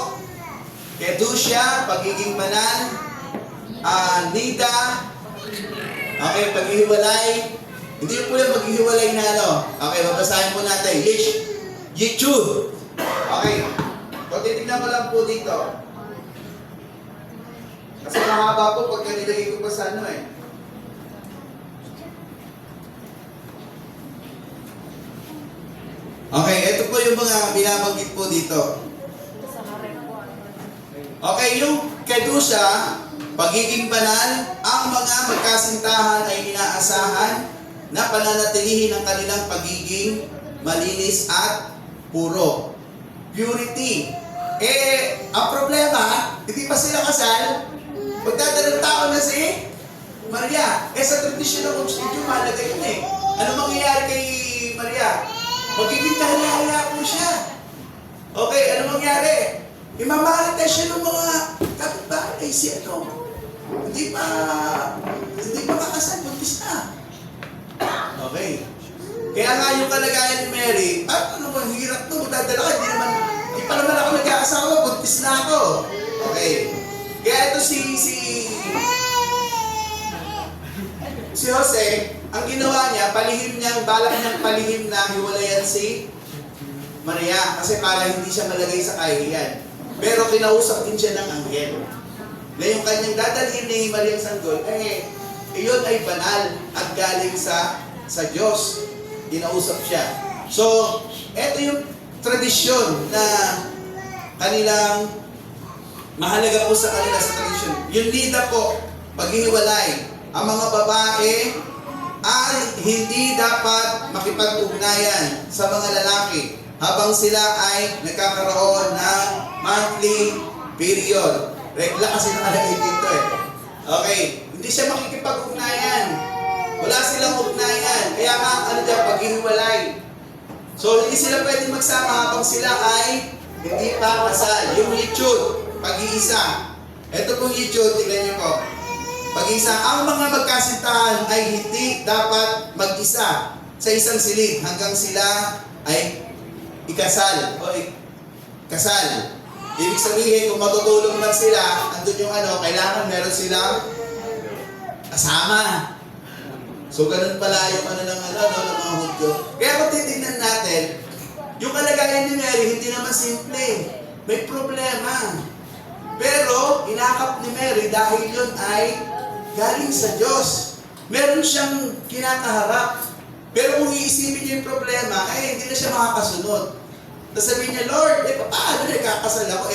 Kedusya, pagiging banal, nida, okay, paghihiwalay. Hindi po yung paghihiwalay na Okay, babasahin po natin. Yichud. Okay. So, titignan ko lang po dito. Kasi mahaba po pagka nilagay ko pa sa Okay, ito po yung mga binabanggit po dito. Okay, yung kedusya, pagiging banal, ang mga magkasintahan ay inaasahan na pananatilihin ang kanilang pagiging malinis at puro. Purity. Ang problema, hindi pa sila kasal, magdadalang tao na si Maria. Sa tradisyon ng Studio, mahalaga yun Ano mangyayari kay Maria? Magiging kahalaya po siya. Okay, ano mangyari? Imamahal siya ng mga kapitbahay. Hindi pa kakasal, buntis na. Okay. Kaya nga yung kalagayan ni Mary, ano bang hirap to, magdadala ka, hindi pa naman ako nag-aasawa, buntis na ako. Okay. Kaya ito si Jose, ang ginawa niya, balak niyang palihim na hiwalayan si Maria kasi para hindi siya malagay sa kahihiyan. Pero kinausap din siya ng anghel. Na yung kanyang dadalhin ni Maria Sanggol, iyon ay banal at galing sa Diyos. Kinausap siya. So, ito yung tradisyon na kanilang mahalaga po sa kanila sa tradisyon. Yung nida po, paghihiwalay. Ang mga babae ay hindi dapat makipag-ugnayan sa mga lalaki habang sila ay nagkakaroon ng monthly period. Regla kasi nakalagay dito Okay, hindi siya makikipag-ugnayan. Wala silang ugnayan. Kaya nga, paghihiwalay. So, hindi sila pwedeng magsama habang sila ay hindi pa kasal. Yung yichud, pag-iisa. Ito pong yichud, tingnan niyo po. Pag-isa, ang mga magkasintahan ay hindi dapat mag-isa sa isang silid hanggang sila ay ikasal o kasal. Ibig sabihin, kung matutulog man sila, andun yung kailangan meron silang kasama. So, ganun pala yung ng mga Hudyo. Kaya kung titignan natin, yung kalagayan ni Mary, hindi naman simple. May problema. Pero, inakap ni Mary dahil yun ay galing sa Diyos. Meron siyang kinakaharap. Pero kung iisipin niya yung problema, hindi na siya makakasunod. Tapos sabihin niya, Lord, paano kakasal ako?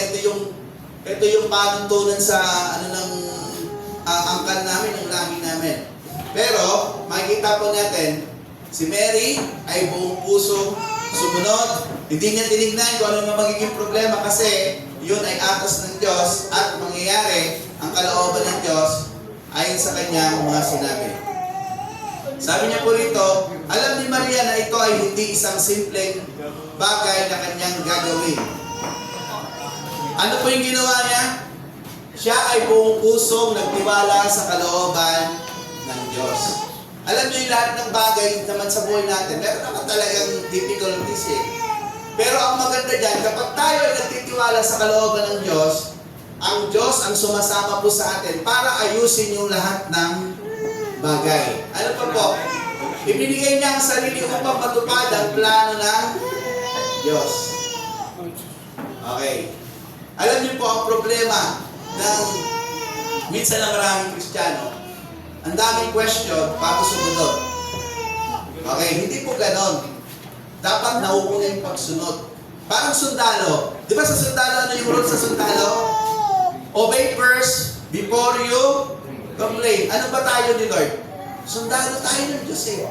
Ito yung panuntunan sa angkan namin, ng lahi namin. Pero, makikita po natin, si Mary ay buong puso sumunod. Hindi niya tinignan kung ano yung magiging problema kasi yun ay atas ng Diyos at mangyayari ang kalooban ng Diyos ayon sa kanyang mga sinabi. Sabi niya po rito, alam ni Maria na ito ay hindi isang simpleng bagay na kanyang gagawin. Ano po yung ginawa niya? Siya ay buong pusong nagtiwala sa kalooban ng Diyos. Alam niyo yung lahat ng bagay naman sa buhay natin, meron naman talagang difficulties Pero ang maganda dyan, kapag tayo ay nagtitiwala sa kalooban ng Diyos, ang Diyos ang sumasama po sa atin para ayusin yung lahat ng bagay. Ano pa po? Ibinigay niya ang sarili upang matupad ang plano ng Diyos. Okay. Alam niyo po ang problema ng minsan ang maraming Kristiyano, ang daming question, bago sumunod. Okay, hindi po ganon. Dapat nauuna yung pagsunod. Parang sundalo. Di ba sa sundalo, ano yung rule sa sundalo? Obey first before you complain. Ano ba tayo ni Lord? Sundalo tayo ng Diyos eh.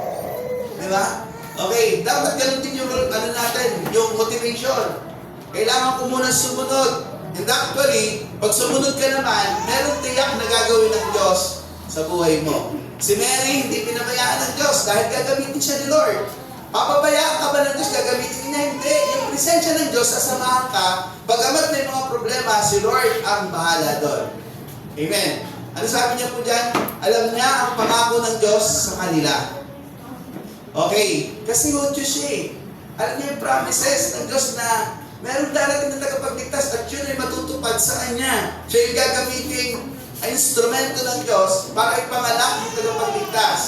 Di ba? Okay, dapat ganun din yung ano natin, yung motivation. Kailangan ko muna sumunod. And actually, pag sumunod ka naman, meron tiyak na gagawin ng Diyos sa buhay mo. Si Mary, hindi pinabayaan ng Diyos dahil gagamitin siya ni Lord. Papabayaan ka ba ng Diyos, gagamitin niya? Hindi. Yung presensya ng Diyos, sasamahan ka, bagamat may mga problema, si Lord ang bahala doon. Amen. Ano sabi niya po dyan? Alam niya ang pangako ng Diyos sa kanila. Okay. Kasi Diyos siya eh. Alam niya yung promises ng Diyos na meron darating na tagapagligtas at yun ay matutupad sa Kanya. Siya yung gagamitin ay instrumento ng Diyos para ipanganak yung tagapagligtas.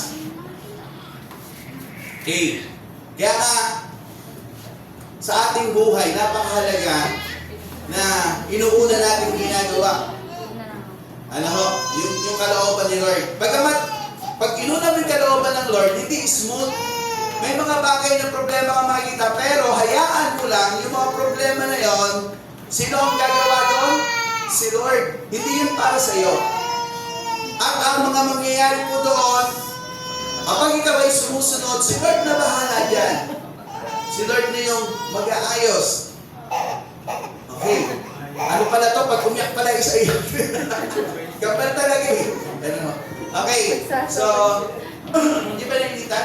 Okay. Kaya nga, sa ating buhay, napakahalaga na inuuna natin ginagawa. Ano ho? Yung kalooban ni Lord. Bagamat, pag inuna mo yung kalooban ng Lord, hindi smooth. May mga bagay na problema ka makikita, pero hayaan mo lang yung mga problema na yon. Sino ang gagawa doon? Si Lord. Hindi yun para sa iyo. At ang mga mangyayari po doon, kapag ikaw ay sumusunod, si Lord na bahala dyan. Si Lord na yung mag-aayos. Okay. Ano pala to? Pag umiyak pala isa iyo. Kapal talaga eh. Ano? Okay. So, hindi ba nakikita?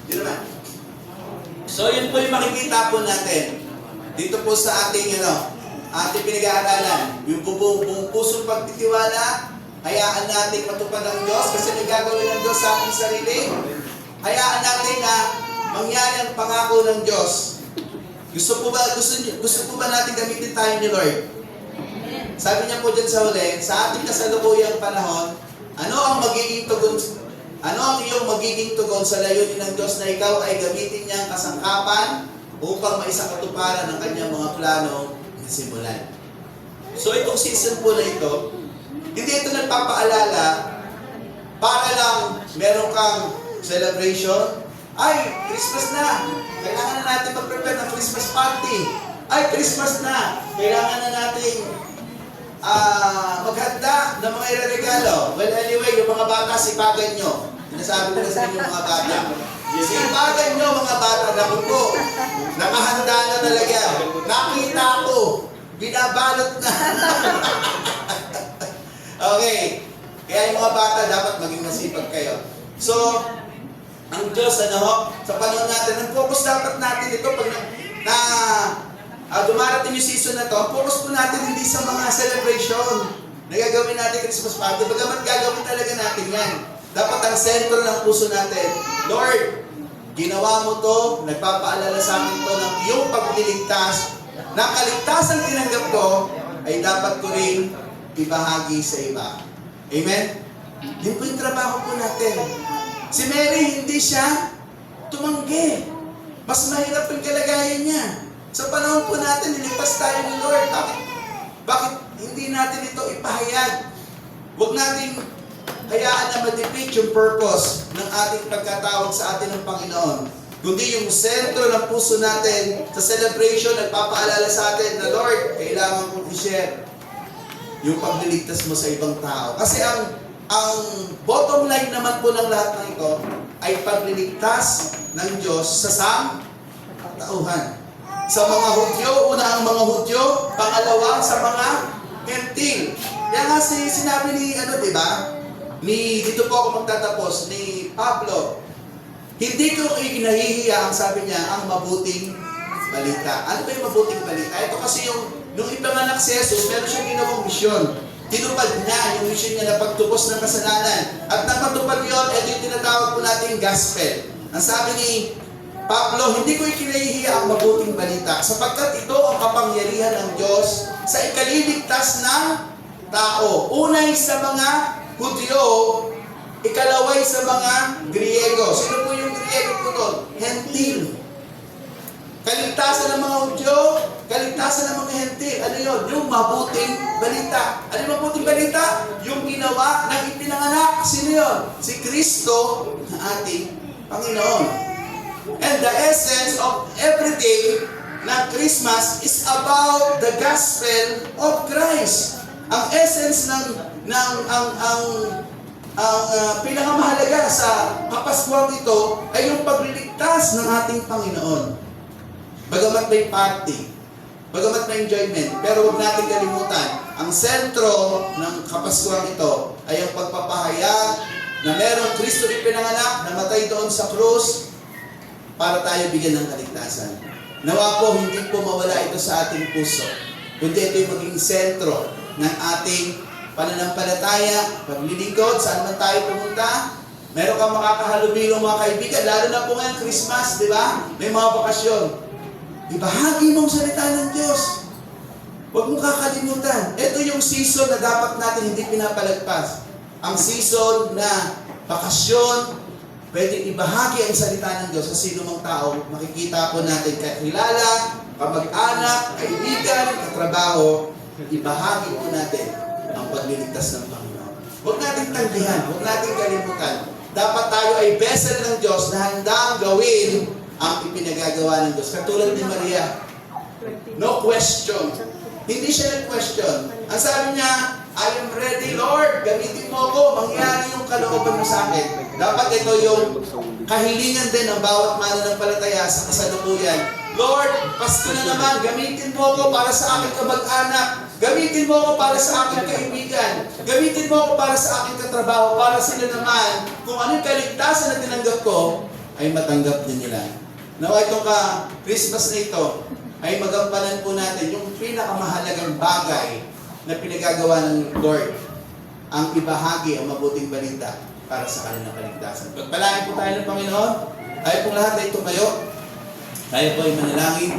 Hindi naman. So, yun po yung makikita po natin. Dito po sa ating, ating pinag-aaralan. Yung buong pusong pagtitiwala, hayaan natin matupad ang Diyos kasi may gagawin ng Diyos sa ating sarili. Hayaan natin na mangyari ang pangako ng Diyos. Gusto po ba natin gamitin tayo ni Lord? Sabi niya po dyan sa huli, sa ating kasalukuyang panahon, ano ang iyong magiging tugon sa layunin ng Diyos na ikaw ay gamitin niyang kasangkapan upang maisakatuparan ang kanyang mga plano na simulan. So itong season po na ito, hindi ito nagpapaalala para lang meron kang celebration. Ay, Christmas na! Kailangan na natin mag-prepare ng Christmas party. Ay, Christmas na! Kailangan na natin maghanda ng mga ireregalo. Well, anyway, yung mga bata, sipagan nyo. Sinasabi ko na sa inyo mga bata. Sipagan nyo mga bata. Naku po, nakahanda na talaga. Nakita ko, binabalot na. Okay. Kaya yung mga bata, dapat maging masipag kayo. So, ang Diyos, sa panahon natin, ang focus dapat natin ito, pag dumarating yung season na to, ang focus po natin hindi sa mga celebration na gagawin natin Christmas party, bagamat gagawin talaga natin yan. Dapat ang sentro ng puso natin, Lord, ginawa mo to, nagpapaalala sa akin to ng iyong pagliligtas, na kaligtasan tinanggap ko, ay dapat ko rin ibahagi sa iba. Amen? Yun po yung trabaho po natin. Si Mary, hindi siya tumanggi. Mas mahirap yung kalagayan niya. Sa panahon po natin, niligtas tayo ni Lord. Bakit hindi natin ito ipahayag? Huwag natin hayaan na ma-defeat yung purpose ng ating pagkatawag sa atin ng Panginoon. Kundi yung sentro ng puso natin sa celebration, nagpapaalala sa atin na Lord, kailangan kong i-share yung pagliligtas mo sa ibang tao. Kasi ang bottom line naman po ng lahat ng ito ay pagliligtas ng Diyos sa sangkatauhan. Sa mga Hudyo, una ang mga Hudyo, pangalawa sa mga Gentil. Kaya nga sinabi ni, dito po ako magtatapos, ni Pablo, hindi ko inahihiya ang sabi niya, ang mabuting balita. Ano ba yung mabuting balita? Ito kasi nung ipanganak si Jesus, meron siyang ginawang misyon. Tinupad niya yung mission niya na pagtubos ng kasalanan. At nang matupad yun, ito yung tinatawag po natin gospel. Ang sabi ni Pablo, hindi ko ikinahihiya ang mabuting balita sapagkat ito ang kapangyarihan ng Diyos sa ikaliligtas ng tao. Unay sa mga Hudyo, ikalaway sa mga Griego. Sino po yung Griego po doon? Gentil. Kaligtasan ng mga Hudyo, kaligtasan ng mga Hentil. Ano yun? Yung mabuting balita. Ano yung mabuting balita? Yung ginawa ng ipinanganak. Sino yun? Si Kristo na ating Panginoon. And the essence of everything ng Christmas is about the gospel of Christ. Ang essence pinakamahalaga sa Kapaskuhan ito ay yung pagliligtas ng ating Panginoon. Bagamat may party, bagamat may enjoyment, pero huwag natin kalimutan, ang sentro ng Kapaskuhan ito ay ang pagpapahayag na merong Kristo ipinanganak, namatay doon sa krus para tayo bigyan ng kaligtasan. Nawa po, hindi po mawala ito sa ating puso, kundi ito maging sentro ng ating pananampalataya, paglilingkod, saan man tayo pumunta. Meron kang makakahalubilo mga kaibigan, lalo na po ngayon Christmas, di ba? May mga bakasyon. Ibahagi mong salita ng Diyos. Huwag mong kakalimutan. Ito yung season na dapat natin hindi pinapalagpas. Ang season na bakasyon, pwede ibahagi ang salita ng Diyos sa sino mang tao. Makikita po natin kakilala, kamag-anak, kaibigan, katrabaho. Ibahagi po natin ang pagliligtas ng Panginoon. Huwag natin tanggihan, huwag natin kalimutan. Dapat tayo ay vessel ng Diyos na handang gawin ang ipinagagawa ng Diyos. Katulad ni Maria, no question. Hindi siya nag-question. Ang sabi niya, I am ready, Lord. Gamitin mo ako. Mangyari yung kalooban mo sa akin. Dapat ito yung kahilingan din ng bawat mananampalataya sa kasalukuyan. Lord, Pasko na naman. Gamitin mo ako para sa aking kamag-anak. Gamitin mo ako para sa aking kaibigan. Gamitin mo ako para sa aking katrabaho. Para sila naman, kung anong kaligtasan na tinanggap ko, ay matanggap din nila. Nawa itong Christmas na ito ay magampanan po natin yung pinakamahalagang bagay na pinagagawa ng Lord, ang ibahagi ang mabuting balita para sa kanilang kaligtasan. Pagpalain po tayo ng Panginoon, tayo pong lahat ay tumayo, tayo po ay manalangin.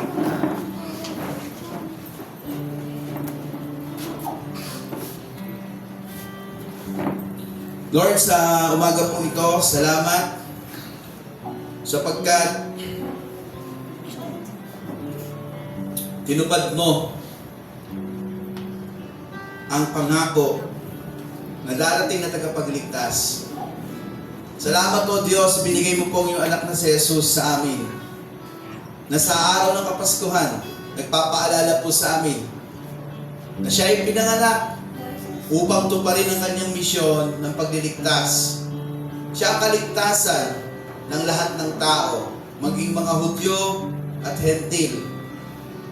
Lord, sa umaga po ito, salamat sapagkat tinupad mo ang pangako na darating na tagapagligtas. Salamat po Diyos, binigay mo po yung anak na si Jesus sa amin. Na sa araw ng Kapaskuhan, nagpapaalala po sa amin na siya ay pinanganak upang tuparin ang kanyang misyon ng pagliligtas. Siya ang kaligtasan ng lahat ng tao, maging mga Hudyo at Hentil.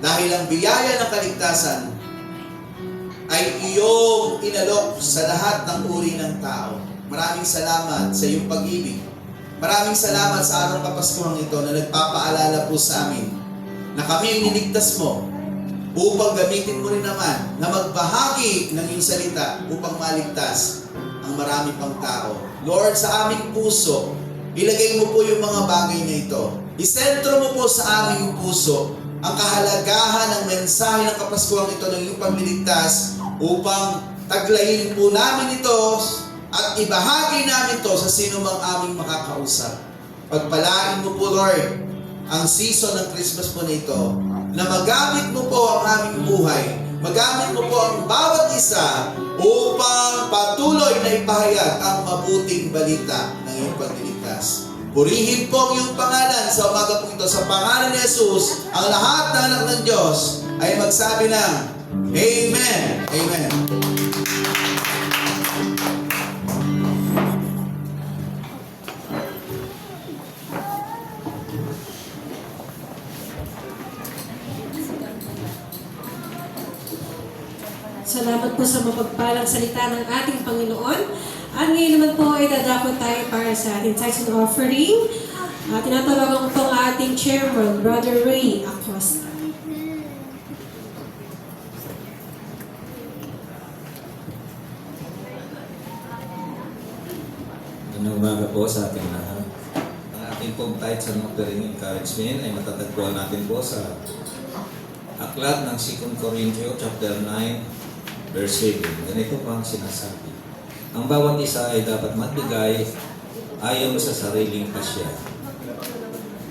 Dahil ang biyaya ng kaligtasan ay iyong inalok sa lahat ng uri ng tao. Maraming salamat sa iyong pag-ibig. Maraming salamat sa araw ng Kapaskuhan ito na nagpapaalala po sa amin na kami ang niligtas mo upang gamitin mo rin naman na magbahagi ng iyong salita upang maligtas ang marami pang tao. Lord, sa aming puso, ilagay mo po yung mga bagay na ito. Isentro mo po sa aming puso ang kahalagahan ng mensahe ng Kapaskuhan ito ng iyong pagliligtas upang taglayin po namin ito at ibahagi namin ito sa sino mang aming makakausap. Pagpalain mo po, Lord, ang season ng Christmas po nito na magamit mo po ang aming buhay, magamit mo po ang bawat isa upang patuloy na ipahayag ang mabuting balita ng iyong pagliligtas. Purihin po ang iyong pangalan sa umaga po ito. Sa pangalan ni Jesus, ang lahat ng anak ng Diyos ay magsabi ng Amen. Amen. Salamat po sa mapagpalang salita ng ating Panginoon. At ngayon naman po ay dadako tayo para sa ating tithes and offering. Tinatawagan ko po ang ating chairman, Brother Ray Acosta. Magandang umaga po sa ating lahat. Ang ating pong tithes and offering encouragement ay matatagpuan natin po sa aklat ng 2 Corinthians chapter 9 verse 7. Ganito po ang sinasabi. Ang bawat isa ay dapat magbigay ayon sa sariling pasya.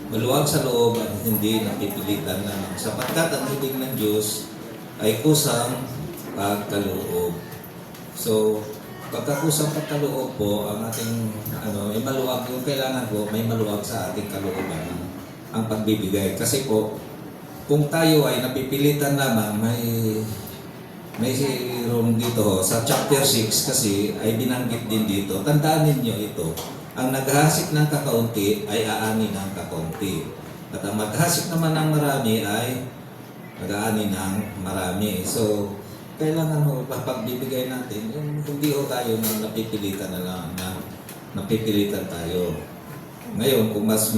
maluwag sa loob at hindi napipilitan lamang sapagkat ang hiling ng Diyos ay kusang pagkaloob. So, pagkakusang pagkaloob po, ang ating may maluwag yung kailangan po, may maluwag sa ating kalooban ang pagbibigay. Kasi po, kung tayo ay napipilitan lamang, may room dito sa chapter 6 kasi ay binanggit din dito. Tandaan ninyo ito. Ang naghasik ng kakaunti ay aani ng kakaunti. At ang maghasik naman ng marami ay mag-aani ng marami. So, kailangan ho, pagbibigay natin, hindi ho tayo na napipilitan na lang, na napipilitan tayo. Ngayon, kung mas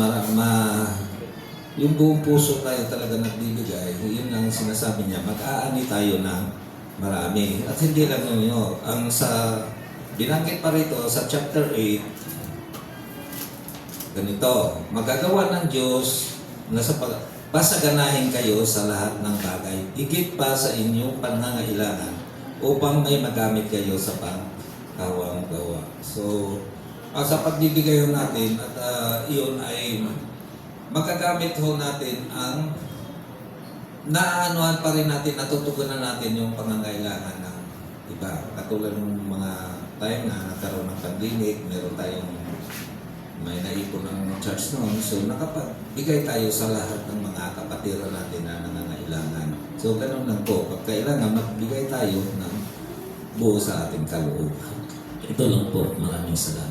yung buong puso tayo talaga nagbibigay, yun ang sinasabi niya, mag-aani tayo ng marami. At hindi lang yun, ang sa binanggit pa rito sa chapter 8, ganito, magagawa ng Diyos na pasaganahin kayo sa lahat ng bagay, higit pa sa inyong pangangailangan upang may magamit kayo sa pangkawang gawa. So, sa pagbibigay ho natin at iyon ay magagamit ho natin ang naaanuhan pa rin natin, natutugunan natin yung pangangailangan ng iba. Katulad ng mga time na nagkaroon ng pandemic, meron tayong may naipon ng church noon. So, nakapagbigay tayo sa lahat ng mga kapatiran natin na nangangailangan. So, ganun lang po. Pag kailangan, magbigay tayo ng buo sa ating kaloob. Ito lang po. Maraming salamat.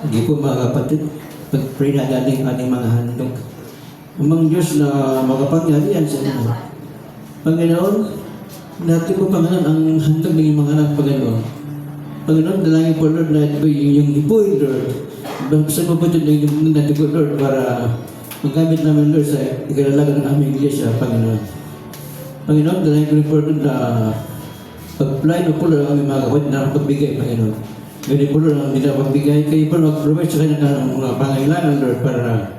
Hindi po mga kapatid, pag-pray na natin ating mga handog. Amang Diyos na makapangyarihan sa inyo. Panginoon, natin po Panginoon ang handog ng mga anak Panginoon. Panginoon, dalangin po Lord na ito yung ipoy Lord. Basta mo po ito yung natin po Lord para magamit namin Lord sa ikalalagan ng aming iglesia Panginoon. Panginoon, dalangin ko rin po Lord na pag-apply mo po Lord ang aming mga kapatid na pagbigay Panginoon. Ganyan po Lord ang nila-pagbigay kayo po mag-provide sa kanya ng mga pangailangan Lord para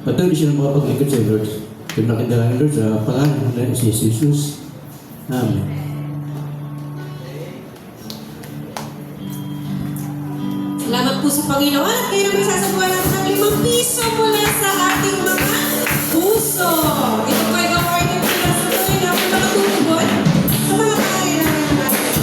patuloy siya ng mga pag-ikot sa Lord. Ito na kindalangin Lord sa pangalan ng si Jesus. Amen. Salamat po sa Panginoon at kayo naman sasabuhan natin ng 5 piso mula sa ating mga puso. Ito po ay gawin mula sa tuloy na mga tutugon sa mga pangailangan natin.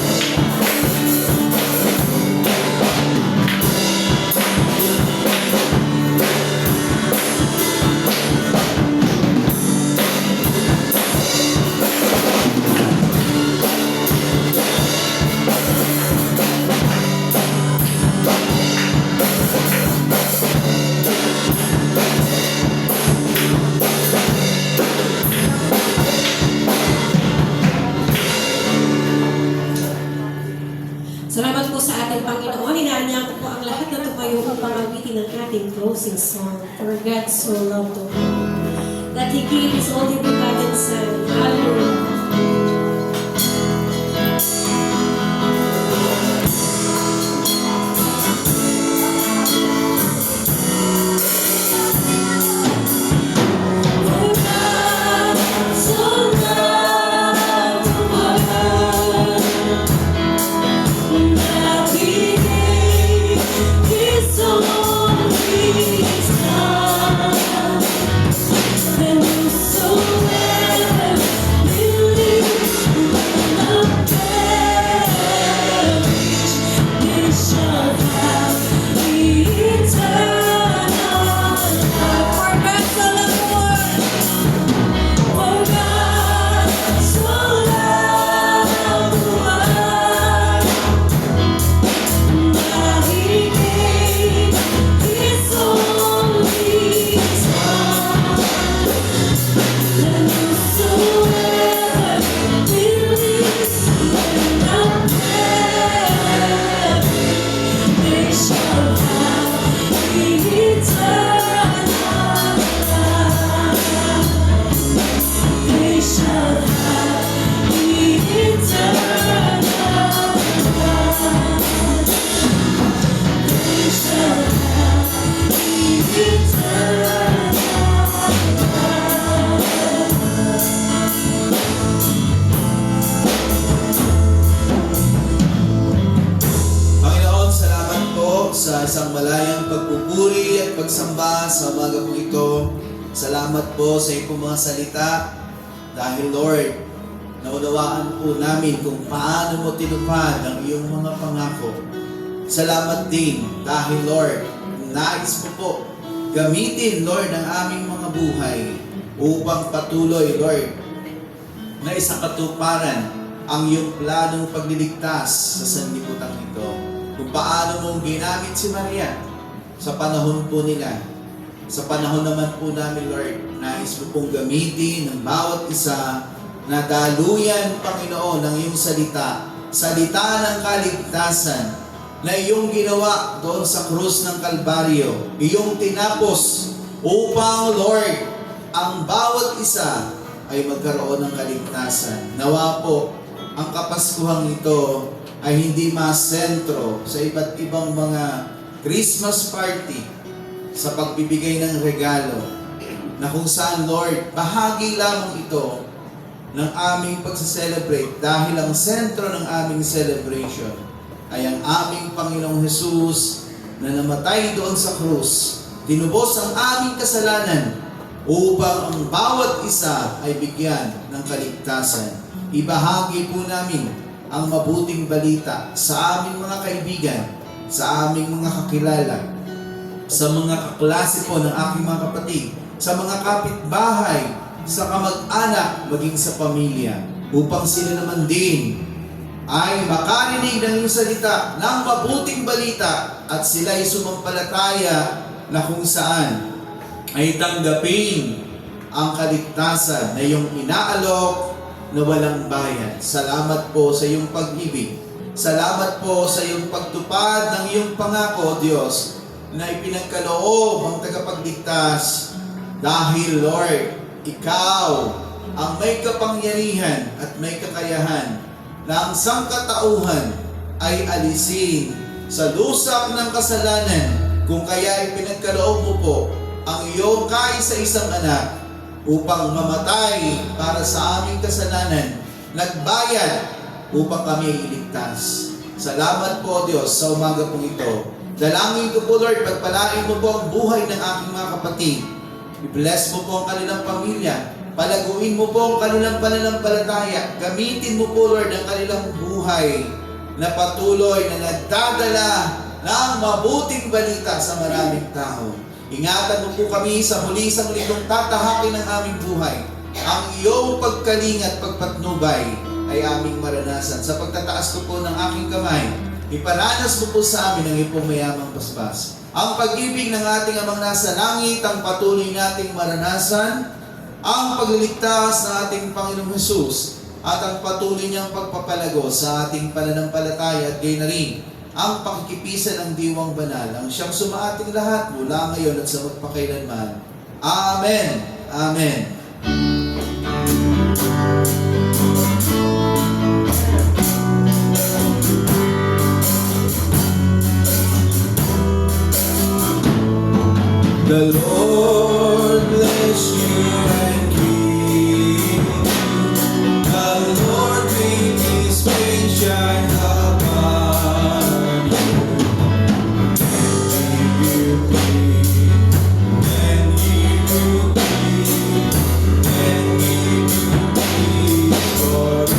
Salamat po sa ating Panginoon. Inaanyahan ko po ang lahat na tumayo upang awitin ang ating closing song. For God so loved the world that He gave His only begotten Son. Hallelujah. For God so loved the world that He pagsamba sa umaga po ito. Salamat po sa iyong mga salita. Dahil Lord, naunawaan po namin kung paano mo tinupad ang iyong mga pangako. Salamat din dahil Lord, nais mo po gamitin Lord ang aming mga buhay upang patuloy Lord na isakatuparan ang iyong planong pagliligtas sa sanlibutan ito. Kung paano mong ginamit si Maria sa panahon po nila. Sa panahon naman po namin, Lord, nais mo pong gamitin ng bawat isa na daluyan, Panginoon, ng iyong salita. Salita ng kaligtasan na iyong ginawa doon sa krus ng Kalbaryo. Iyong tinapos upang, Lord, ang bawat isa ay magkaroon ng kaligtasan. Nawa po, ang Kapaskuhang ito ay hindi masentro sa iba't ibang mga Christmas party sa pagbibigay ng regalo na kung saan, Lord, bahagi lamang ito ng aming pagsaselebrate dahil ang sentro ng aming celebration ay ang aming Panginoong Hesus na namatay doon sa krus. Tinubos ang aming kasalanan upang ang bawat isa ay bigyan ng kaligtasan. Ibahagi po namin ang mabuting balita sa aming mga kaibigan, sa aming mga kakilala, sa mga kaklase po ng aking mga kapatid, sa mga kapitbahay, sa kamag-anak, maging sa pamilya, upang sila naman din ay makarinig ng iyong salita ng mabuting balita at sila ay sumampalataya na kung saan ay tanggapin ang kaligtasan na iyong inaalok na walang bayad. Salamat po sa iyong pag-ibig. Salamat po sa iyong pagtupad ng iyong pangako, Diyos, na ipinagkaloob ang tagapagligtas dahil, Lord, Ikaw ang may kapangyarihan at may kakayahan na ang sangkatauhan ay alisin sa lusak ng kasalanan, kung kaya ipinagkaloob mo po ang iyong kaisa-isang anak upang mamatay para sa aming kasalanan, nagbayad upang kami ay iligtas. Salamat po, Diyos, sa umaga pong ito. Dalangin ko po, Lord, pagpalain mo po ang buhay ng aking mga kapatid. I-bless mo po ang kanilang pamilya. Palaguin mo po ang kanilang pananampalataya. Gamitin mo po, Lord, ang kanilang buhay na patuloy na nagdadala ng mabuting balita sa maraming tao. Ingatan mo po kami sa muli isang linggong tatahakin ng aming buhay. Ang iyong pagkaling at pagpatnubay ay aming maranasan. Sa pagtataas ko po ng aking kamay, iparanas mo po sa amin ang iyong mayamang basbas. Ang pag-ibig ng ating Amang nasa langit, ang patuloy nating maranasan, ang pagliligtas ng ating Panginoong Hesus, at ang patuloy niyang pagpapalago sa ating pananampalataya at gayon na rin ang pakikipisan ng diwang banal, ang siyang sumaating lahat mula ngayon at sa magpakailanman. Amen. Amen. The Lord bless you and keep you. The Lord make His face shine upon you. And give you peace. And give you peace forever.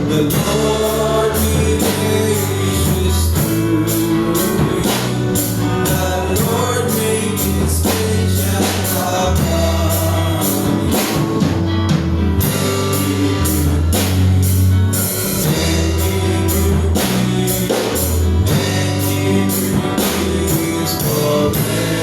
The Lord be gracious to you. The Lord make His face shine upon you. And give you peace forever.